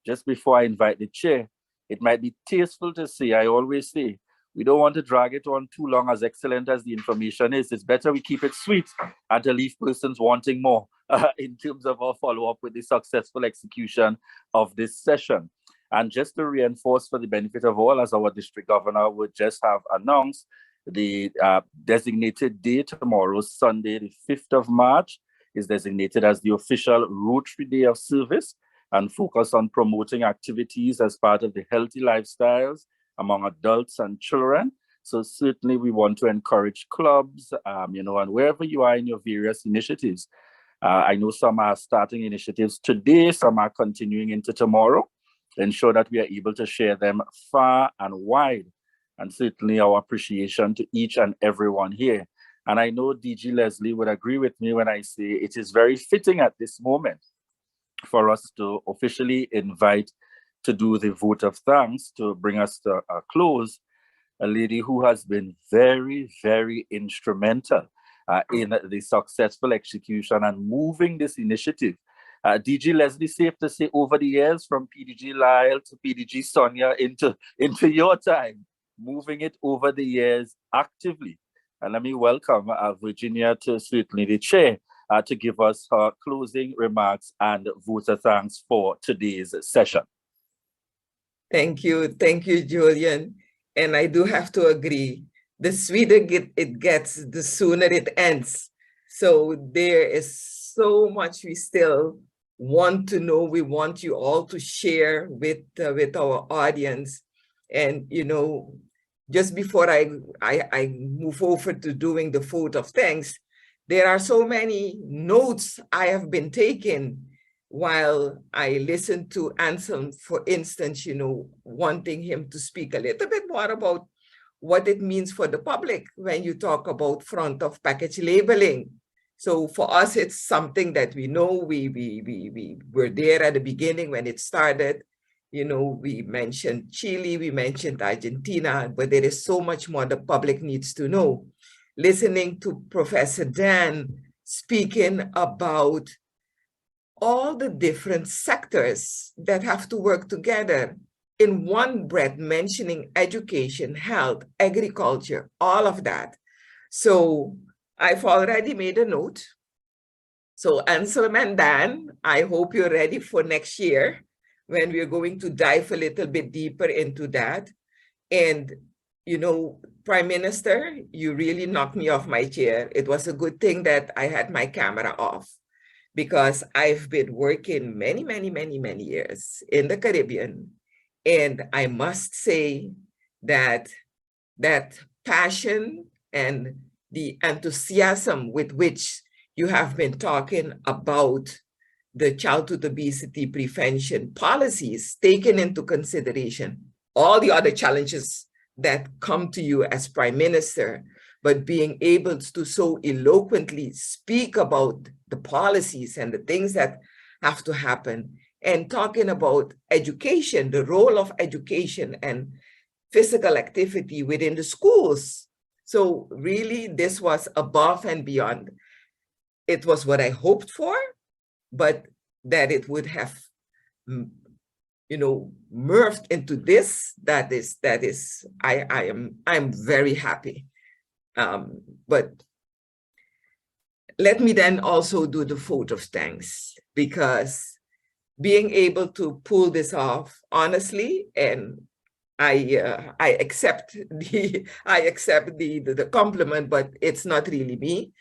just before I invite the chair, it might be tasteful to say, I always say, we don't want to drag it on too long. As excellent as the information is, it's better we keep it sweet and to leave persons wanting more in terms of our follow-up with the successful execution of this session. And just to reinforce for the benefit of all, as our district governor would just have announced, the designated day tomorrow, Sunday, the 5th of March, is designated as the official Rotary Day of Service and focus on promoting activities as part of the healthy lifestyles among adults and children. So certainly we want to encourage clubs, and wherever you are in your various initiatives. I know some are starting initiatives today, some are continuing into tomorrow. Ensure that we are able to share them far and wide. And certainly our appreciation to each and everyone here. And I know DG Leslie would agree with me when I say it is very fitting at this moment for us to officially invite to do the vote of thanks to bring us to a close, a lady who has been very, very instrumental in the successful execution and moving this initiative. DG Leslie, safe to say over the years from PDG Lyle to PDG Sonia into your time, moving it over the years actively. And let me welcome Virginia to certainly the chair to give us her closing remarks and vote of thanks for today's session. Thank you, Julian. And I do have to agree, the sweeter it gets, the sooner it ends. So there is so much we still want to know. We want you all to share with our audience. And, just before I move over to doing the vote of thanks, there are so many notes I have been taking while I listened to Anselm, for instance, wanting him to speak a little bit more about what it means for the public when you talk about front of package labeling. So for us, it's something that we know. We were there at the beginning when it started. We mentioned Chile, we mentioned Argentina, but there is so much more the public needs to know. Listening to Professor Dan speaking about all the different sectors that have to work together in one breath, mentioning education, health, agriculture, all of that. So I've already made a note. So Anselm and Dan, I hope you're ready for next year when we're going to dive a little bit deeper into that. And, you know, Prime Minister, you really knocked me off my chair. It was a good thing that I had my camera off, because I've been working many, many, many, many years in the Caribbean. And I must say that that passion and the enthusiasm with which you have been talking about the childhood obesity prevention policies, taking into consideration all the other challenges that come to you as Prime Minister, but being able to so eloquently speak about the policies and the things that have to happen, and talking about education, the role of education and physical activity within the schools. So really, this was above and beyond. It was what I hoped for, but that it would have, you know, merged into this, I'm very happy. But let me then also do the vote of thanks, because being able to pull this off, honestly, and I accept the compliment, but it's not really me.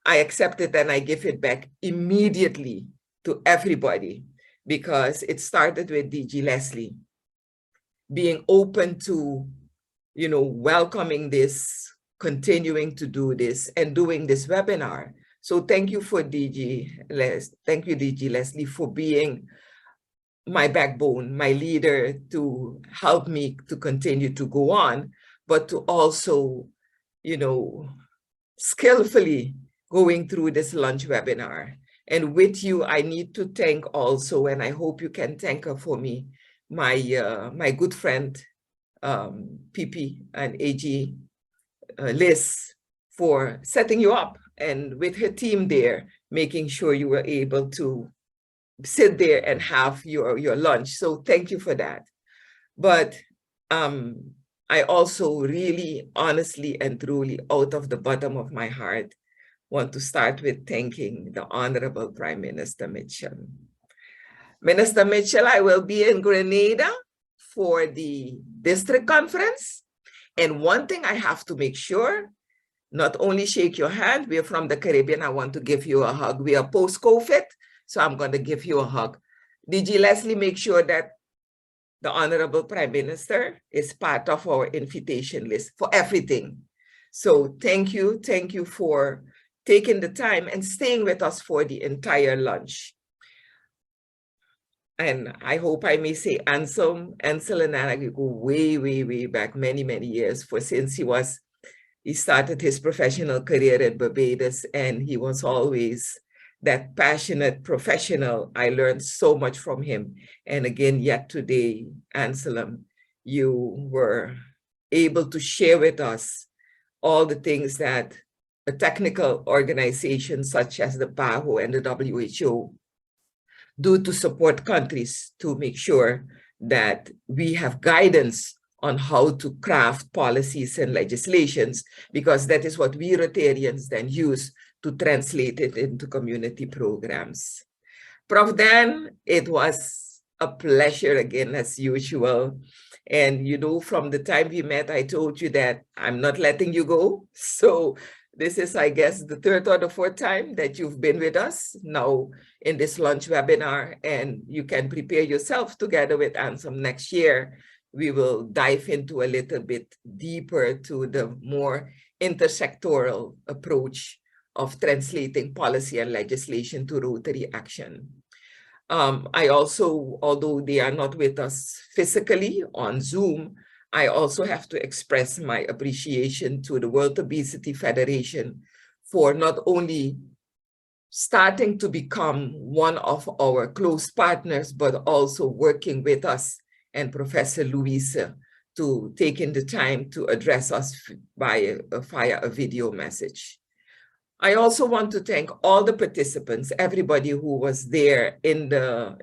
I accept it and I give it back immediately to everybody, because it started with DG Leslie being open to, you know, welcoming this, continuing to do this, and doing this webinar. So thank you for DG Leslie for being my backbone, my leader, to help me to continue to go on, but to also, you know, skillfully going through this lunch webinar. And with you, I need to thank also, and I hope you can thank her for me, my good friend, PP and AG Liz, for setting you up, and with her team there, making sure you were able to sit there and have your lunch. So thank you for that. But I also really, honestly and truly, out of the bottom of my heart, want to start with thanking the Honorable Prime Minister Mitchell. Minister Mitchell, I will be in Grenada for the district conference. And one thing I have to make sure, not only shake your hand, we're from the Caribbean, I want to give you a hug. We are post-COVID, so I'm going to give you a hug. DG Leslie, make sure that the Honorable Prime Minister is part of our invitation list for everything. So thank you for taking the time and staying with us for the entire lunch. And I hope I may say Ansel and I go way, way, way back, many, many years, for since he started his professional career at Barbados, and he was always that passionate professional. I learned so much from him. And again, yet today, Anselm, you were able to share with us all the things that a technical organization such as the PAHO and the WHO do to support countries to make sure that we have guidance on how to craft policies and legislations, because that is what we Rotarians then use to translate it into community programs. Prof. Dan, it was a pleasure again, as usual. And you know, from the time we met, I told you that I'm not letting you go. So this is, I guess, the third or the fourth time that you've been with us now in this lunch webinar, and you can prepare yourself together with Anselm next year. We will dive into a little bit deeper to the more intersectoral approach of translating policy and legislation to Rotary action. I also, although they are not with us physically on Zoom, I also have to express my appreciation to the World Obesity Federation for not only starting to become one of our close partners, but also working with us and Professor Louisa to taking the time to address us via a video message. I also want to thank all the participants, everybody who was there in the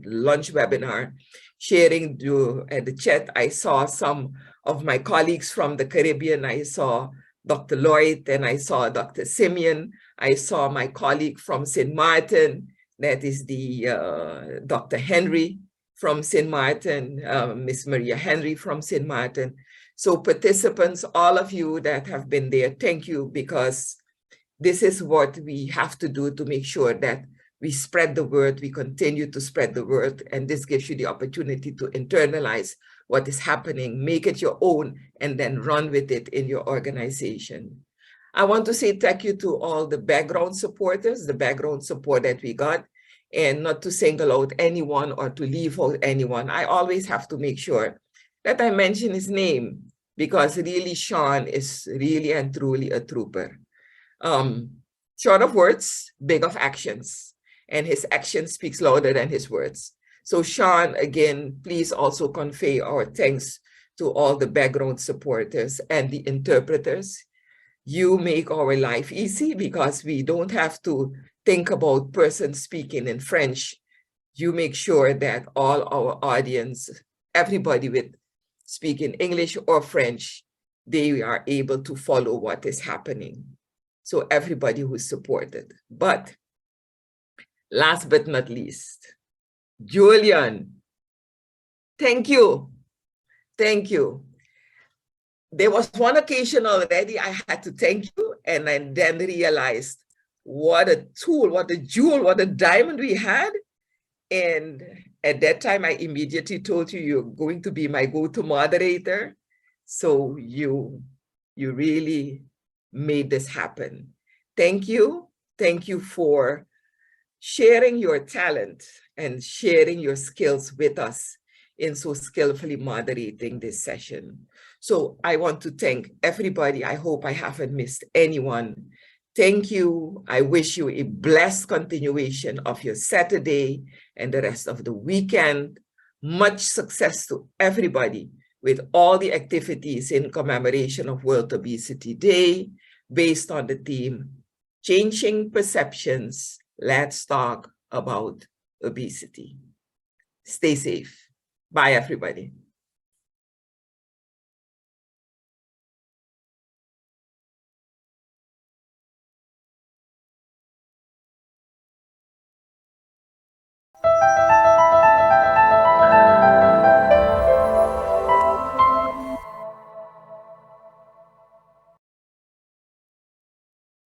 lunch webinar, sharing the chat. I saw some of my colleagues from the Caribbean. I saw Dr. Lloyd, and I saw Dr. Simeon. I saw my colleague from St. Martin, that is the Dr. Henry from St. Martin, Miss Maria Henry from St. Martin. So participants, all of you that have been there, thank you, because this is what we have to do to make sure that we spread the word, we continue to spread the word, and this gives you the opportunity to internalize what is happening, make it your own, and then run with it in your organization. I want to say thank you to all the background supporters, the background support that we got, and not to single out anyone or to leave out anyone. I always have to make sure that I mention his name, because really Sean is really and truly a trooper. Short of words, big of actions, and his action speaks louder than his words. So Sean, again, please also convey our thanks to all the background supporters and the interpreters. You make our life easy because we don't have to think about persons speaking in French. You make sure that all our audience, everybody with speaking English or French, they are able to follow what is happening. So everybody who's supported. But last but not least, Julian, thank you. Thank you. There was one occasion already I had to thank you, and I then realized what a tool, what a jewel, what a diamond we had. And at that time, I immediately told you, you're going to be my go-to moderator. So you really made this happen. Thank you. Thank you for sharing your talent and sharing your skills with us in so skillfully moderating this session. So I want to thank everybody. I hope I haven't missed anyone. Thank you. I wish you a blessed continuation of your Saturday and the rest of the weekend. Much success to everybody with all the activities in commemoration of World Obesity Day based on the theme, Changing Perceptions, Let's Talk About Obesity. Stay safe. Bye, everybody.